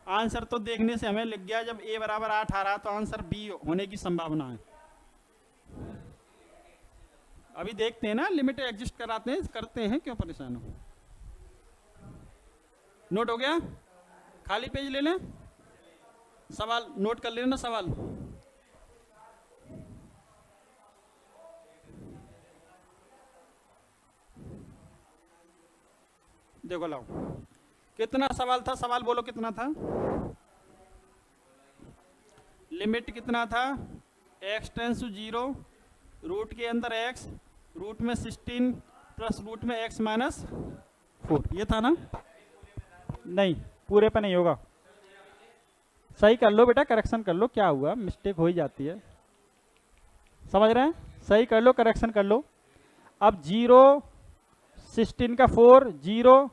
आंसर तो देखने से हमें लिख गया, जब a बराबर 8 आ रहा तो आंसर B होने की संभावना है। अभी देखते हैं ना, लिमिट एग्जिस्ट कराते हैं, करते हैं, क्यों परेशान हो। नोट हो गया, खाली पेज ले लें, सवाल नोट कर लेना सवाल। देखो लाओ, कितना सवाल था, सवाल बोलो कितना था। लिमिट कितना था, x टेंस टू 0, रूट के अंदर x, रूट में 16 प्लस रूट में x -4, ये था ना। नहीं पूरे पे नहीं होगा, सही कर लो बेटा, करेक्शन कर लो, क्या हुआ, मिस्टेक हो ही जाती है, समझ रहे हैं, सही कर लो, करेक्शन कर लो। अब 0 16 का 4, 0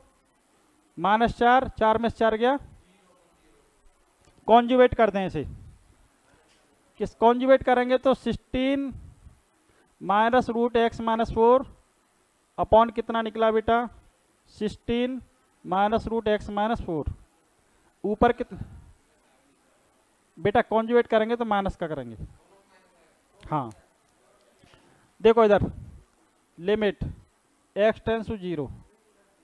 -4, 4 में से 4 गया, कॉन्जुगेट कर दें इसे। किस कॉन्जुगेट करेंगे तो 16 माइनस रूट x -4 अपॉन कितना निकला बेटा, 16 माइनस रूट x -4, ऊपर कितना बेटा, कॉन्जुगेट करेंगे तो माइनस का करेंगे। हाँ देखो इधर, limit x tends to 0,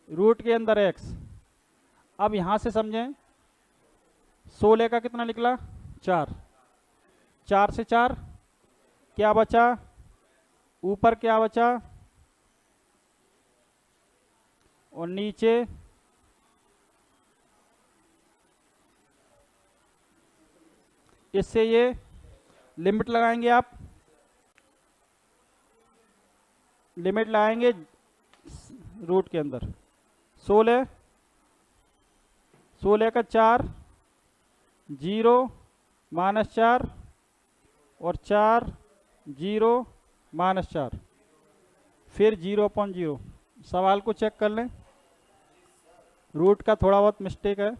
root के अंदर x। अब यहां से समझें, 16 का कितना निकला, 4, 4 से 4 क्या बचा, ऊपर क्या बचा, और नीचे इससे ये लिमिट लगाएंगे आप, लिमिट लगाएंगे रूट के अंदर, 16 का 4, 0 -4 और 4 0 -4, फिर 0/0। सवाल को चेक कर लें, रूट का थोड़ा बहुत मिस्टेक है,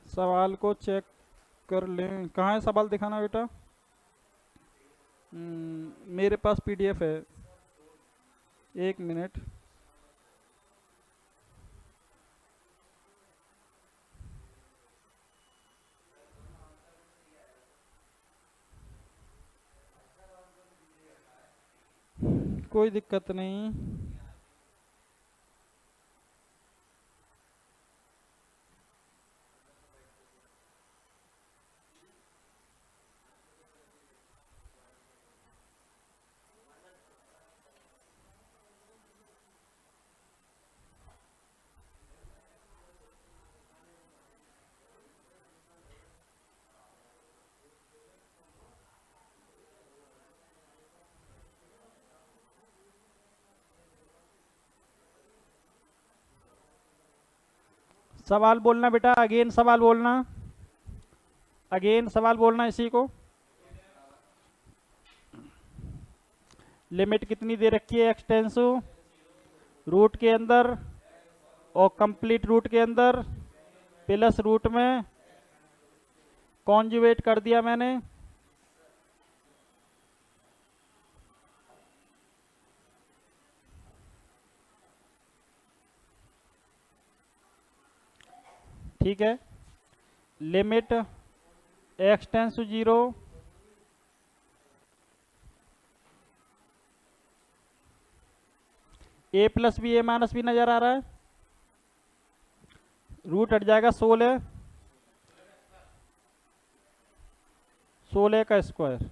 सवाल को चेक कर लें। कहाँ है सवाल, दिखाना बेटा, मेरे पास PDF है, 1 मिनट। कोई दिक्कत नहीं। सवाल बोलना बेटा, अगेन सवाल बोलना, अगेन सवाल बोलना इसी को। लिमिट कितनी दे रखी है एक्सटेंसिव रूट के अंदर और कंप्लीट रूट के अंदर प्लस रूट में कॉन्जुगेट कर दिया मैंने। ठीक है, limit X tends to 0 A plus B A minus B नजर आ रहा है, रूट हट जाएगा 16 का स्क्वायर।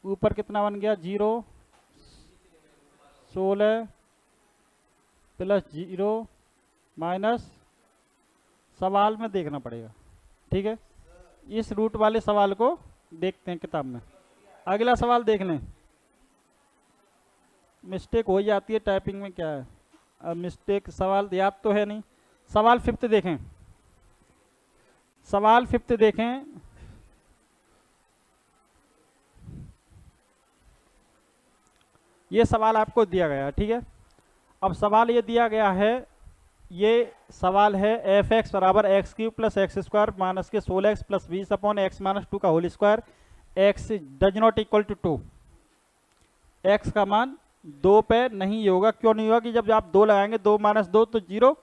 ऊपर कितना बन गया 0, 16 प्लस 0 माइनस, सवाल में देखना पड़ेगा। ठीक है, इस रूट वाले सवाल को देखते हैं किताब में। अगला सवाल देख लें, मिस्टेक हो जाती है टाइपिंग में, क्या है अब मिस्टेक, सवाल याद तो है नहीं। सवाल 5th देखें, सवाल 5th देखें। ये सवाल आपको दिया गया है, ठीक है। अब सवाल ये दिया गया है, ये सवाल है एफ एक्स बराबर X cube plus X square minus के 16x plus 20 upon X minus 2 का whole square, X does not equal to 2। X का मान 2 पे नहीं होगा। क्यों नहीं होगा कि जब आप 2 लगाएंगे 2 माइनस 2 तो 0,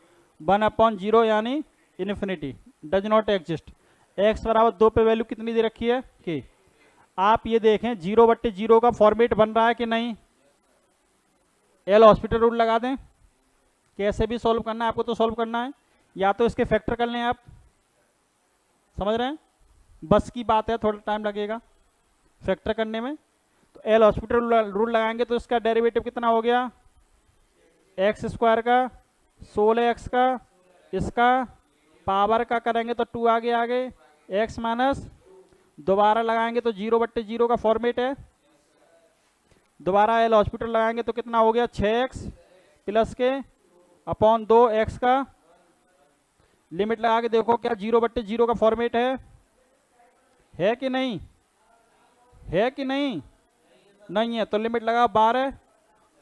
1 अपॉन 0 यानी infinity, does not exist. X बराबर 2 पे वैल्यू कितनी दे रखी है कि आप ये देखें 0/0 का फॉर्मेट बन रहा है कि नहीं। एल हॉस्पिटल रूल लगा दें, कैसे भी सॉल्व करना है आपको, तो सॉल्व करना है, या तो इसके फैक्टर कर लें आप, समझ रहे हैं, बस की बात है, थोड़ा टाइम लगेगा फैक्टर करने में। तो एल हॉस्पिटल रूल लगाएंगे तो इसका डेरिवेटिव कितना हो गया, एक्स स्क्वायर का 16x का, इसका पावर का करेंगे तो 2 आगे एक्स माइनस, दोबारा लगाएंगे तो 0/0 का फॉर्मेट है, दोबारा एल हॉस्पिटल लगाएंगे तो कितना हो गया 6x प्लस के अपॉन 2x का, लिमिट लगा के देखो क्या 0/0 का फॉर्मेट है कि नहीं, है कि नहीं, नहीं है तो लिमिट लगा 12,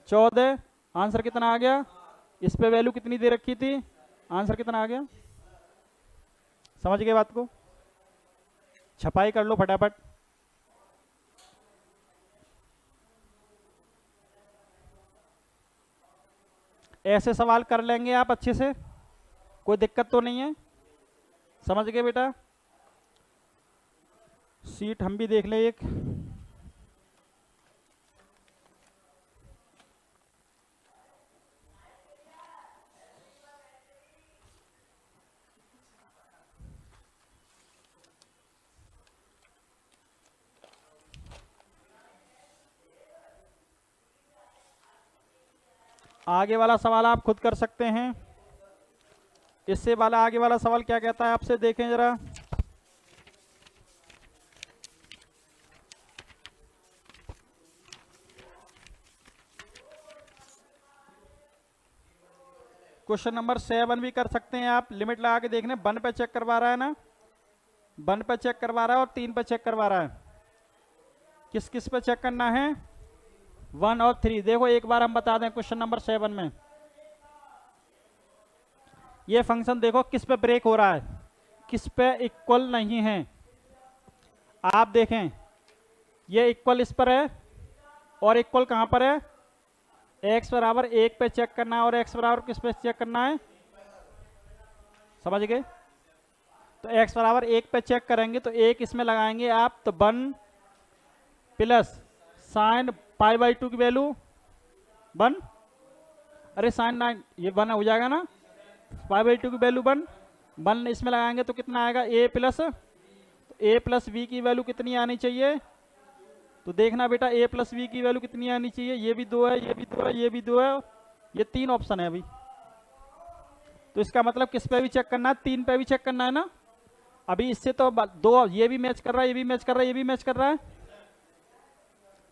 14, आंसर कितना आ गया। इस पे वैल्यू कितनी दे रखी थी, आंसर कितना आ गया, समझ गए बात को। छपाई कर लो फटाफट। ऐसे सवाल कर लेंगे आप अच्छे से, कोई दिक्कत तो नहीं है, समझ गए बेटा। सीट हम भी देख लें एक, आगे वाला सवाल आप खुद कर सकते हैं। इससे वाला आगे वाला सवाल क्या कहता है आपसे, देखें जरा। क्वेश्चन नंबर 7 भी कर सकते हैं आप, लिमिट लगा के देखने, 1 पे चेक करवा रहा है ना, 1 पे चेक करवा रहा है और 3 पे चेक करवा रहा है। किस किस पे चेक करना है, 1 और 3। देखो एक बार हम बता दें क्वेश्चन नंबर 7 में, ये फंक्शन देखो किस पे ब्रेक हो रहा है, किस पे इक्वल नहीं है। आप देखें ये इक्वल इस पर है और इक्वल कहां पर है, x बराबर 1 पे चेक करना है और x बराबर किस पे चेक करना है, समझ गए? तो x बराबर 1 पे चेक करेंगे तो 1 इसमें लगाएंगे आप तो 1 प्लस साइन पाई बाई 2 की वैल्यू 1, अरे साइन 9 ये 1 हो जाएगा ना, पाई बाई 2 की वैल्यू 1 इसमें लगाएंगे तो कितना आएगा a प्लस, तो a प्लस वी की वैल्यू कितनी आनी चाहिए? तो देखना बेटा a प्लस वी की वैल्यू कितनी आनी चाहिए? ये भी 2 है, ये भी 2 है, ये भी 2 है, ये 3 ऑप्शन है अभी। तो इसका मतलब किस पे भी चेक करना है? 3 पे भी चेक करना है ना। अभी इससे तो 2 ये भी मैच कर रहा है, ये भी मैच कर रहा है, ये भी मैच कर रहा है,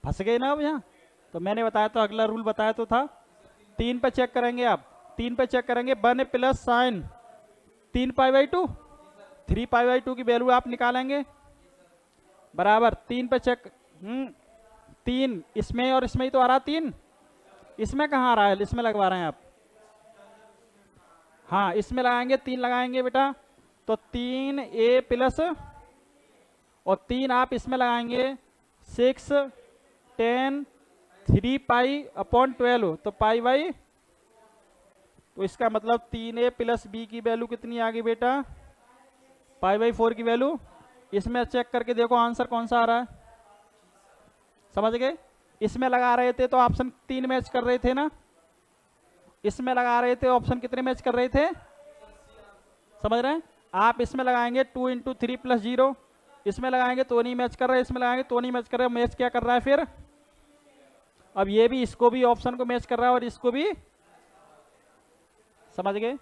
फंस गए ना अब यहाँ। तो मैंने बताया तो अगला रूल बताया तो था, 3 पे चेक करेंगे आप, 3 पे चेक करेंगे 1 plus sign 3 pi by 2, 3 pi by 2 की वैल्यू आप निकालेंगे बराबर 3 पे चेक 3 इसमें और इसमें ही तो आ रहा 3, इसमें कहाँ आ रहा है? इसमें लगवा रहे हैं आप, हाँ इसमें लगाएंगे, 3 लगाएंगे बेटा तो 3a प्लस और 3 आप इसमें लगाएंगे 6 10 3 पाई अपॉन 12 तो पाई बाई, तो इसका मतलब 3a प्लस b की वैल्यू कितनी आ गई बेटा? पाई बाई 4 की वैल्यू। इसमें चेक करके देखो आंसर कौन सा आ रहा है, समझ गए? इसमें लगा रहे थे तो ऑप्शन 3 मैच कर रहे थे ना, इसमें लगा रहे थे ऑप्शन कितने मैच कर रहे थे? समझ रहे हैं? आप इसमें लगाएंगे 2 इंटू 3 प्लस 0, इसमें लगाएंगे तो नहीं मैच कर रहा है, इसमें लगाएंगे तो नहीं मैच कर रहा है, मैच क्या कर रहा है फिर? अब ये भी इसको भी ऑप्शन को मैच कर रहा है और इसको भी, समझ गए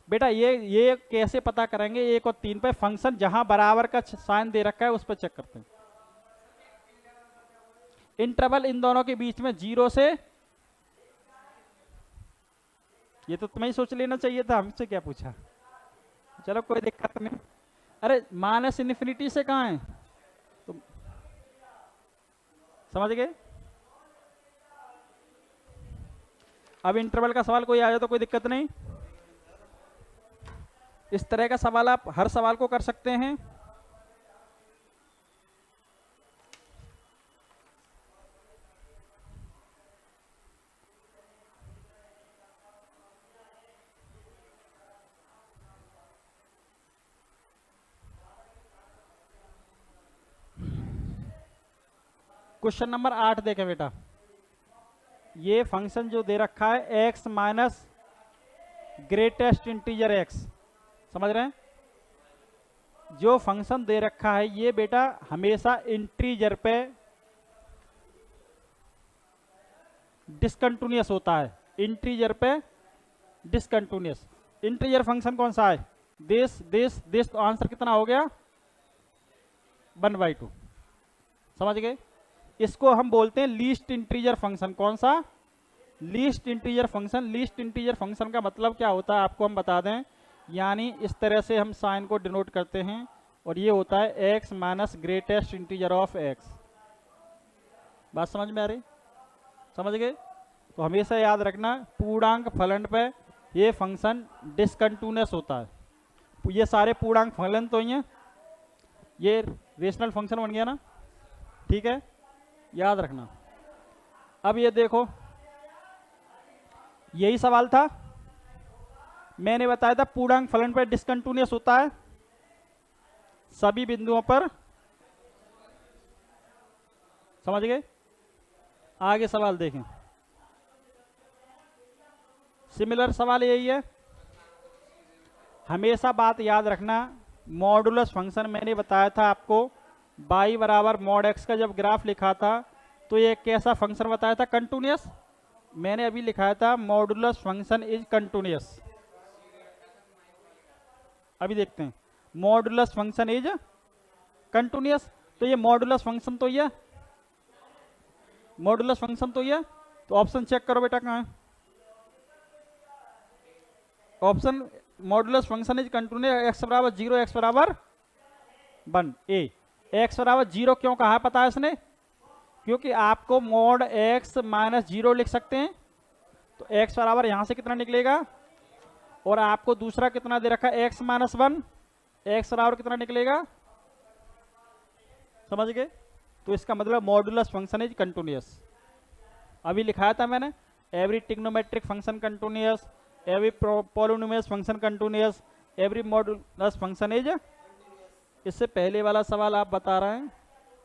बेटा? ये कैसे पता करेंगे? 1 और 3 पे फंक्शन जहां बराबर का साइन दे रखा है उस पर चेक करते हैं। इंटरवल इन दोनों के बीच में 0 से, ये तो तुम्हें ही सोच लेना चाहिए था, हमसे क्या पूछा, चलो कोई दिक्कत नहीं। अरे माइनस इन्फिनिटी से कहाँ है? तो समझ गए? अब इंटरवल का सवाल कोई आ जाए तो कोई दिक्कत नहीं, इस तरह का सवाल आप हर सवाल को कर सकते हैं। क्वेश्चन नंबर 8 देखें बेटा, ये फंक्शन जो दे रखा है x minus greatest integer x, समझ रहे हैं? जो फंक्शन दे रखा है ये बेटा हमेशा इंटीजर पे डिसकंटिन्यूअस होता है, इंटीजर पे डिसकंटिन्यूअस। इंटीजर फंक्शन कौन सा है? दिस तो आंसर कितना हो गया? 1/2, समझ गए? इसको हम बोलते हैं लीस्ट इंटीजर फंक्शन। कौन सा? Least integer function. Least integer function का मतलब क्या होता है आपको हम बता दें, यानी इस तरह से हम साइन को डिनोट करते हैं और ये होता है x minus greatest integer of x। बात समझ में आ रही? समझ गए? तो हमेशा याद रखना पूर्णांक फलन पे ये फंक्शन डिसकंटिन्यूअस होता है। ये सारे पूर्णांक फलन तो ही हैं, ये रेशनल फंक्शन बन गया ना, ठीक है, याद रखना। अब ये देखो, यही सवाल था, मैंने बताया था पूर्णांक फलन पर डिसकंटिन्यूअस होता है सभी बिंदुओं पर, समझ गए? आगे सवाल देखें, सिमिलर सवाल यही है। हमेशा बात याद रखना, मॉडुलस फंक्शन मैंने बताया था आपको, y बराबर मॉड x का जब ग्राफ लिखा था तो ये कैसा फंक्शन बताया था? कंटिन्यूअस। मैंने अभी लिखाया था मॉडुलस फंक्शन इज कंटिन्यूअस। अभी देखते हैं, मॉडुलस फंक्शन इज कंटिन्यूअस, तो ये मॉडुलस फंक्शन तो ये, मॉडुलस फंक्शन तो ये, तो ऑप्शन चेक करो बेटा कहाँ है option. Modulus function is continuous, x बराबर 0 x बराबर 1 ए। x बराबर 0 क्यों कहा है पता है इसने? क्योंकि आपको मॉड x माइनस 0 लिख सकते हैं, तो x बराबर यहां से कितना निकलेगा, और आपको दूसरा कितना दे रखा है x माइनस 1, x बराबर कितना निकलेगा, समझ गए? तो इसका मतलब मॉडुलस फंक्शन इज कंटिन्यूअस। अभी लिखाया था मैंने, every trigonometric function continuous, every polynomial function continuous, every modulus function is। इससे पहले वाला सवाल आप बता रहे हैं,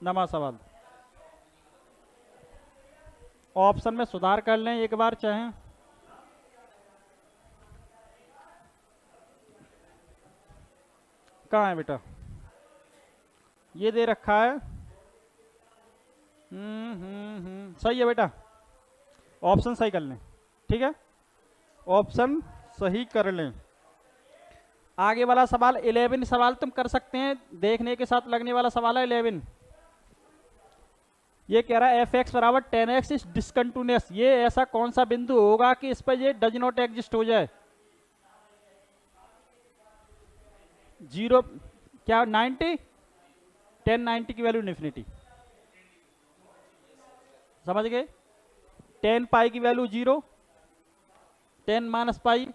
नवा सवाल। ऑप्शन में सुधार कर लें एक बार चाहें। कहाँ है बेटा? ये दे रखा है। सही है बेटा, ऑप्शन सही कर लें, ठीक है, ऑप्शन सही कर लें। आगे वाला सवाल 11 सवाल तुम कर सकते हैं, देखने के साथ लगने वाला सवाल है 11। ये कह रहा है एफ एक्स बराबर 10x इज डिसकंटिन्यूअस। ये ऐसा कौन सा बिंदु होगा कि इस पर ये डज नॉट एग्जिस्ट हो जाए? 0 क्या 90 10 90 की वैल्यू इन्फिनिटी, समझ गए? 10 पाई की वैल्यू 0, 10 माइनस पाई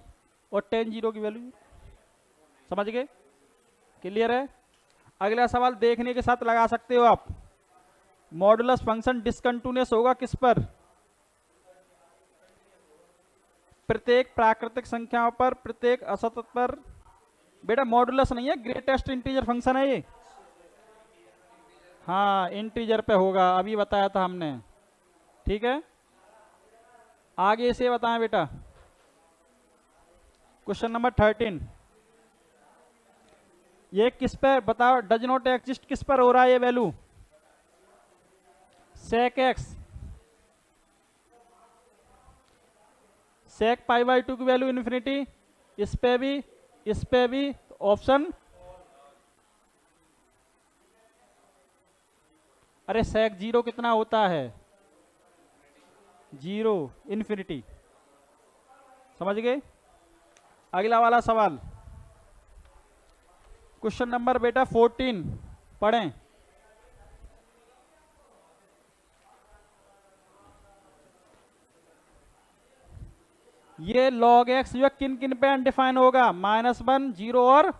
और 10 0 की वैल्यू, समझ गए? क्लियर है? अगला सवाल देखने के साथ लगा सकते हो आप। मॉडुलस फंक्शन डिसकंटिन्यूअस होगा किस पर? प्रत्येक प्राकृतिक संख्याओं पर, प्रत्येक असतत पर। बेटा मॉडुलस नहीं है, ग्रेटेस्ट इंटीजर फंक्शन है ये। हाँ इंटीजर पे होगा, अभी बताया था हमने, ठीक है। आगे से बताएं बेटा, क्वेश्चन नंबर 13। ये किस पर बताओ, डज नॉट एग्जिस्ट किस पर हो रहा है ये value? Sec X, sec pi by 2 की वैल्यू इन्फिनिटी, इस पे भी, इस पे भी। ऑप्शन, अरे सेक 0 कितना होता है? 0 इन्फिनिटी, समझ गए? अगला वाला सवाल, क्वेश्चन नंबर बेटा 14 पढ़ें। ये log x जो किन किन पे अनडिफाइन होगा? -1, 0 और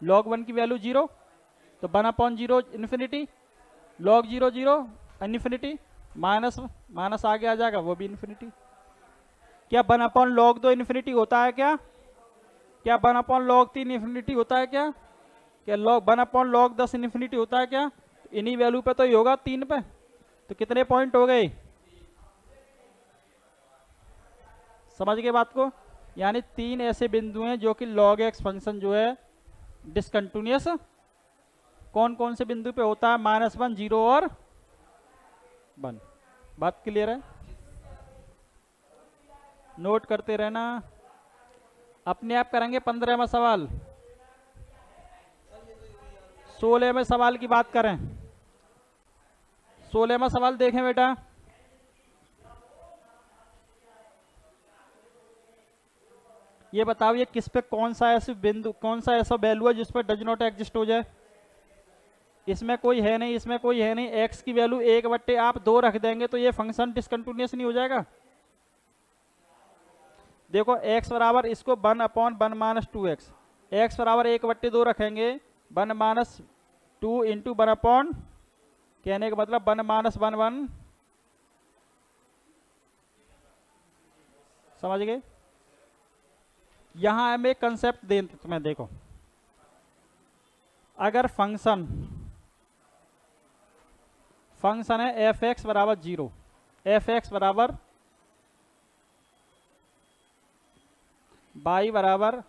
log 1 की वैल्यू 0, तो 1/0 इन्फिनिटी, log 0 0 इन्फिनिटी, माइनस आगे आ जाएगा वो भी इन्फिनिटी। क्या 1/log 2 इन्फिनिटी होता है क्या? क्या 1/log 3 इन्फिनिटी होता है क्या? क्या 1/log 10 इन्फिनिटी होता है क्या? इन्हीं वैल्यू पे तो ही होगा, 3 पे। तो कितने पॉइंट हो गए? समझ गए बात को? यानी 3 ऐसे बिंदु हैं जो कि log x फंक्शन जो है डिसकंटिन्यूअस कौन कौन से बिंदु पे होता है? -1, 0 और 1। बात क्लियर है? नोट करते रहना। अपने आप करेंगे 15वां सवाल। 16वें सवाल की बात करें। 16वां सवाल देखें बेटा। ये बताओ ये किस पे, कौन सा ऐसे बिंदु, कौन सा ऐसा वैल्यू है जिस पर डज नॉट एग्जिस्ट हो जाए? इसमें कोई है नहीं, इसमें कोई है नहीं। x की वैल्यू 1/, आप 2 रख देंगे तो ये फंक्शन डिसकंटिन्यूअस नहीं हो जाएगा? देखो x बराबर, इसको 1/1 - 2x, x बराबर 1/2 रखेंगे, 1 - 2 इंटू 1/, कहने का मतलब 1 - 1 1, समझ गए? यहां हमें कंसेप्ट दे तुम्हें, देखो अगर फंक्शन है एफ एक्स बराबर 0, एफ एक्स बराबर y बराबर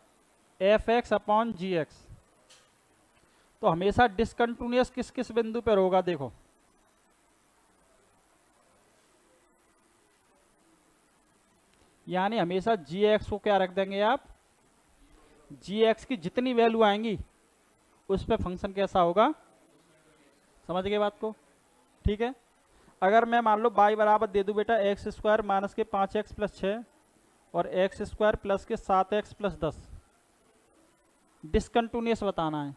एफ एक्स अपॉन जी एक्स, तो हमेशा डिसकंटिन्यूअस किस किस बिंदु पर होगा? देखो यानी हमेशा जी एक्स को क्या रख देंगे आप? जी एक्स की जितनी वैल्यू आएंगी उस पर फंक्शन कैसा होगा? समझ गए बात को? ठीक है। अगर मैं मान लो y बराबर दे दूं बेटा x² माइनस के 5x + 6 और x² प्लस के 7x + 10, डिसकंटिन्यूअस बताना है।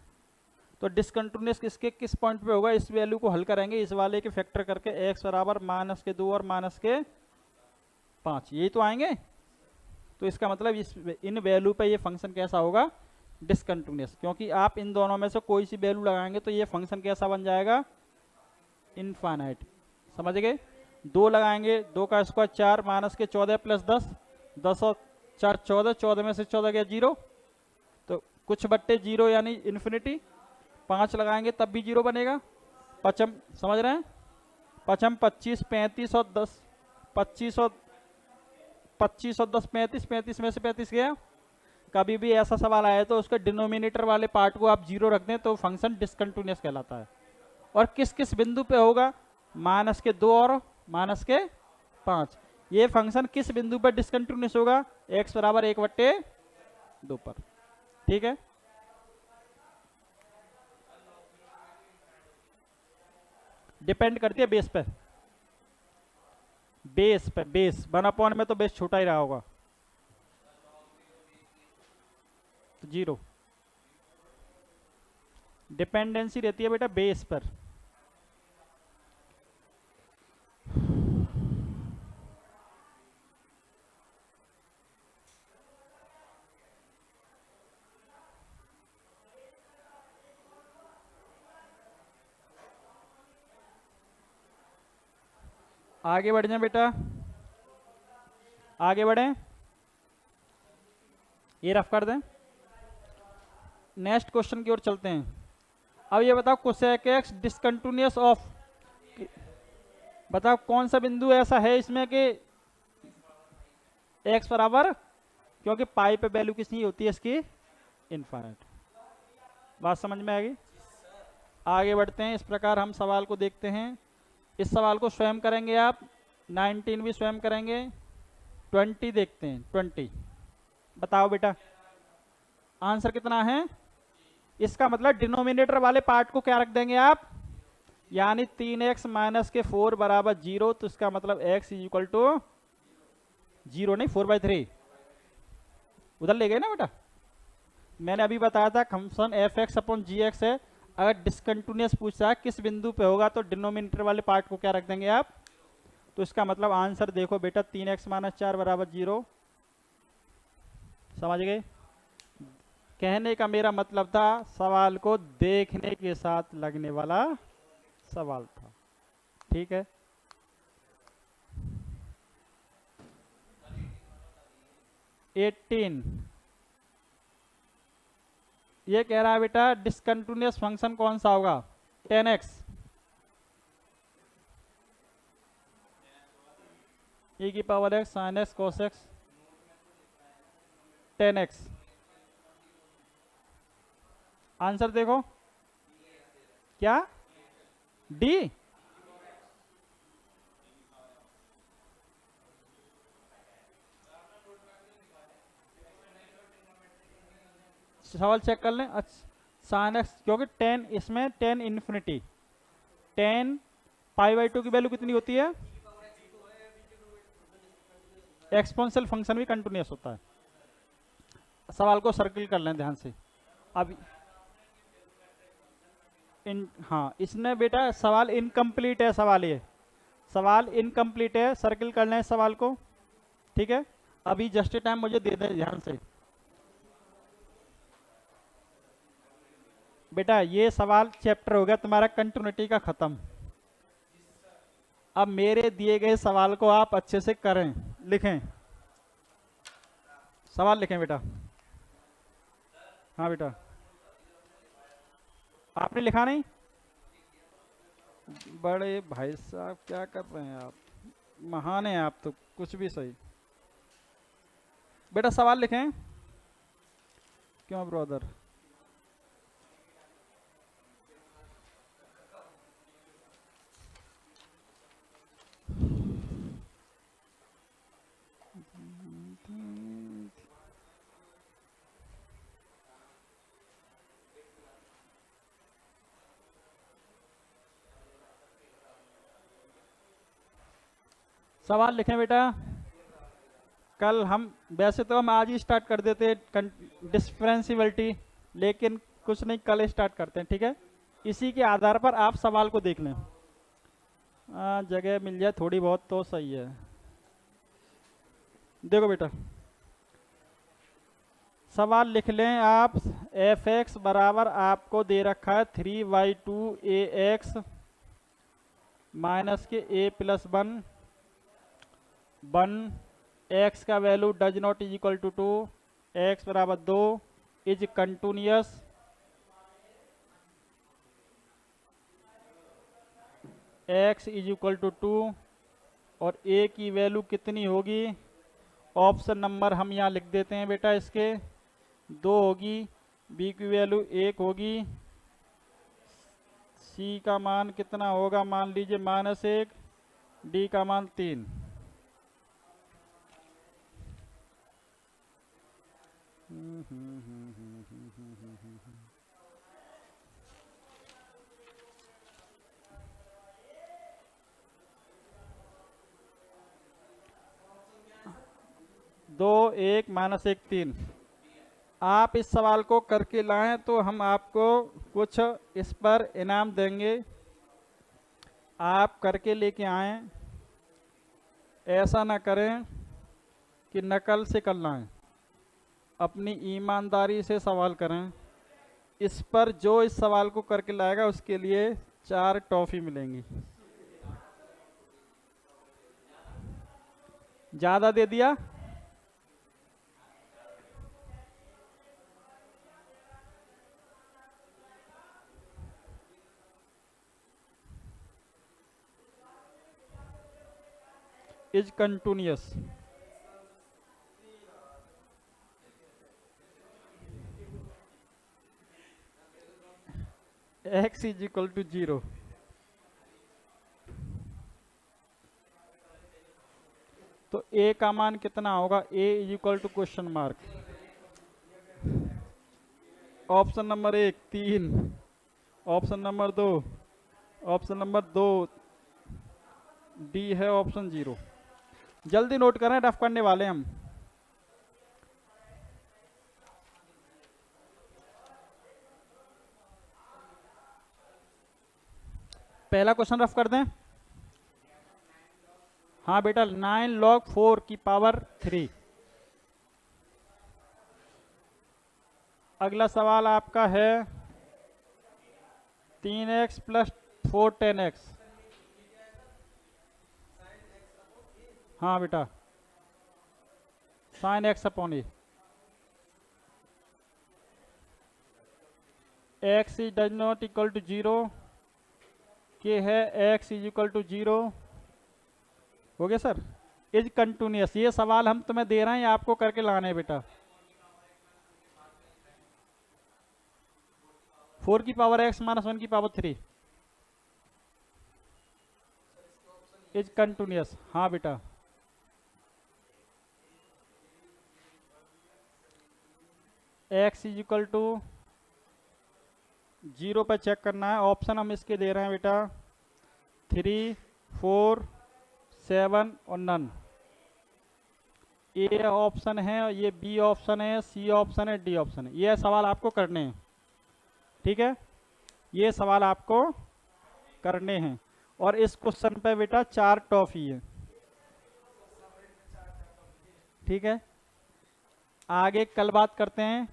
तो डिसकंटिन्यूअस किसके किस पॉइंट पे होगा? इस वैल्यू को हल करेंगे, इस वाले के फैक्टर करके x बराबर -2 और -5, यही तो आएंगे। तो इसका मतलब इन वैल्यू पे ये फंक्शन कैसा होगा? डिसकंटिन्यूअस। क्योंकि आप इन दोनों में से कोई सी वैल्यू लगाएंगे तो ये फंक्शन कैसा बन जाएगा? इनफाइनाइट। समझ गए? 2 लगाएंगे, 2 का स्क्वायर 4 माइनस के 14 प्लस 10, 10 और 4 14, 14 में से 14 गया 0, तो कुछ बट्टे 0 यानी इन्फिनिटी। 5 लगाएंगे तब भी 0 बनेगा। पचम समझ रहे हैं, पचम 25 35 और 10, 25 और 10 35, 35 में से 35 गया। कभी भी ऐसा सवाल आया तो उसके डिनोमिनेटर वाले पार्ट को आप 0 रख दें तो फंक्शन डिसकंटिन्यूअस कहलाता है। और किस किस बिंदु पे होगा, माइनस के 2 और माइनस के 5। ये फंक्शन किस बिंदु पर डिसकंटिन्यूअस होगा, x बराबर 1/2 पर। ठीक है, डिपेंड करती है बेस पे, बेस 1/, में तो बेस छोटा ही रहा होगा, तो 0। डिपेंडेंसी रहती है बेटा बेस पर। आगे बढ़ जाए बेटा, आगे बढ़ें, ये रफ कर दें, नेक्स्ट क्वेश्चन की ओर चलते हैं। अब ये बताओ कोसेक एक्स डिसकंटिन्यूअस ऑफ, बताओ कौन सा बिंदु ऐसा है इसमें कि x बराबर, क्योंकि पाई पे वैल्यू कितनी होती है इसकी, इनफाइनाइट। बात समझ में आएगी। आगे बढ़ते हैं, इस प्रकार हम सवाल को देखते हैं। इस सवाल को स्वयं करेंगे आप, 19 भी स्वयं करेंगे, 20 देखते हैं। 20 बताओ बेटा आंसर कितना है। इसका मतलब डिनोमिनेटर वाले पार्ट को क्या रख देंगे आप, यानी 3x माइनस के 4 बराबर 0, तो इसका मतलब x इज इक्वल टू 0 नहीं 4/3 उधर ले गए ना बेटा। मैंने अभी बताया था फंक्शन f(x) अपॉन g(x) है। अगर डिसकंटिन्यूअस पूछा है किस बिंदु पे होगा तो डिनोमिनेटर वाले पार्ट को क्या रख देंगे आप, तो इसका मतलब आंसर देखो बेटा 3x माइनस 4 बराबर 0। समझ गए। कहने का मेरा मतलब था सवाल को देखने के साथ लगने वाला सवाल था। ठीक है, एटीन ये कह रहा है बेटा डिसकंटिन्यूअस फंक्शन कौन सा होगा, 10x e की power x sin x cos x 10x। Answer देखो क्या, डी। सवाल चेक कर लें। अच्छा साइन एक्स, क्योंकि 10 इसमें 10 इन्फिनिटी, 10 π/2 की वैल्यू कितनी होती है, एक्सपोनेंशियल फंक्शन भी कंटिन्यूअस होता है। सवाल को सर्किल कर लें ध्यान से। अब हाँ इसमें बेटा सवाल इनकम्प्लीट है, सवाल ये सवाल इनकम्प्लीट है, सर्किल कर लें सवाल को। ठीक है, अभी जस्ट टाइम मुझे दे दें ध्यान से। बेटा ये सवाल चैप्टर हो गया तुम्हारा कंटिन्यूटी का खत्म। अब मेरे दिए गए सवाल को आप अच्छे से करें, लिखें, सवाल लिखें बेटा। हाँ बेटा आपने लिखा नहीं, बड़े भाई साहब क्या कर रहे हैं आप, महान हैं आप तो, कुछ भी सही। बेटा सवाल लिखें। क्यों ब्रदर, सवाल लिखें बेटा। कल हम वैसे तो हम आज ही स्टार्ट कर देते डिफरेंशियबिलिटी, लेकिन कुछ नहीं कल स्टार्ट करते हैं। ठीक है, इसी के आधार पर आप सवाल को देख लें, जगह मिल जाए थोड़ी बहुत तो सही है। देखो बेटा सवाल लिख लें आप। f(x) बराबर आपको दे रखा है 3/2 ax माइनस के a + 1 1 x का value does not is equal to 2, x बराबर 2 is continuous x is equal to 2 और a की वैल्यू कितनी होगी? ऑप्शन नंबर हम यहाँ लिख देते हैं बेटा, इसके 2 होगी, b की वैल्यू 1 होगी, c का मान कितना होगा? मान लीजिए -1, d का मान 3। दो 1 -1 3। आप इस सवाल को करके लाएं तो हम आपको कुछ इस पर इनाम देंगे। आप करके लेके आएं, ऐसा ना करें कि नकल से कर लाएं, अपनी ईमानदारी से सवाल करें। इस पर जो इस सवाल को करके लाएगा उसके लिए 4 टॉफ़ी मिलेंगी। ज़्यादा दे दिया? Is continuous. x is equal to 0। तो a का मान कितना होगा? a is equal to question mark. Option number 1 3, option number 2, option number 2 D है, ऑप्शन 0। जल्दी नोट करें, रफ करने वाले हम। पहला क्वेश्चन रफ कर दें। हाँ बेटा, 9 log 4 की पावर 3। अगला सवाल आपका है 3x प्लस 4 10x। हाँ बेटा, sin x upon A. x is does not equal to 0 के है x इज इक्वल टू 0। हो गया सर? Is continuous. ये सवाल हम तुम्हें दे रहे हैं, आपको करके लाना है बेटा। 4 की पावर x माइनस 1 की पावर 3 इज कंटिन्यूअस। हाँ बेटा, x इज इक्वल टू 0 पर चेक करना है। ऑप्शन हम इसके दे रहे हैं बेटा 3, 4, 7 और नन। ए ऑप्शन है, ये बी ऑप्शन है, सी ऑप्शन है, डी ऑप्शन है। ये सवाल आपको करने हैं, ठीक है? ये सवाल आपको करने हैं और इस क्वेश्चन पे बेटा 4 टॉफी है, ठीक है? आगे कल बात करते हैं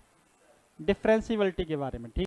डिफरेंशिएबिलिटी के बारे में, ठीक?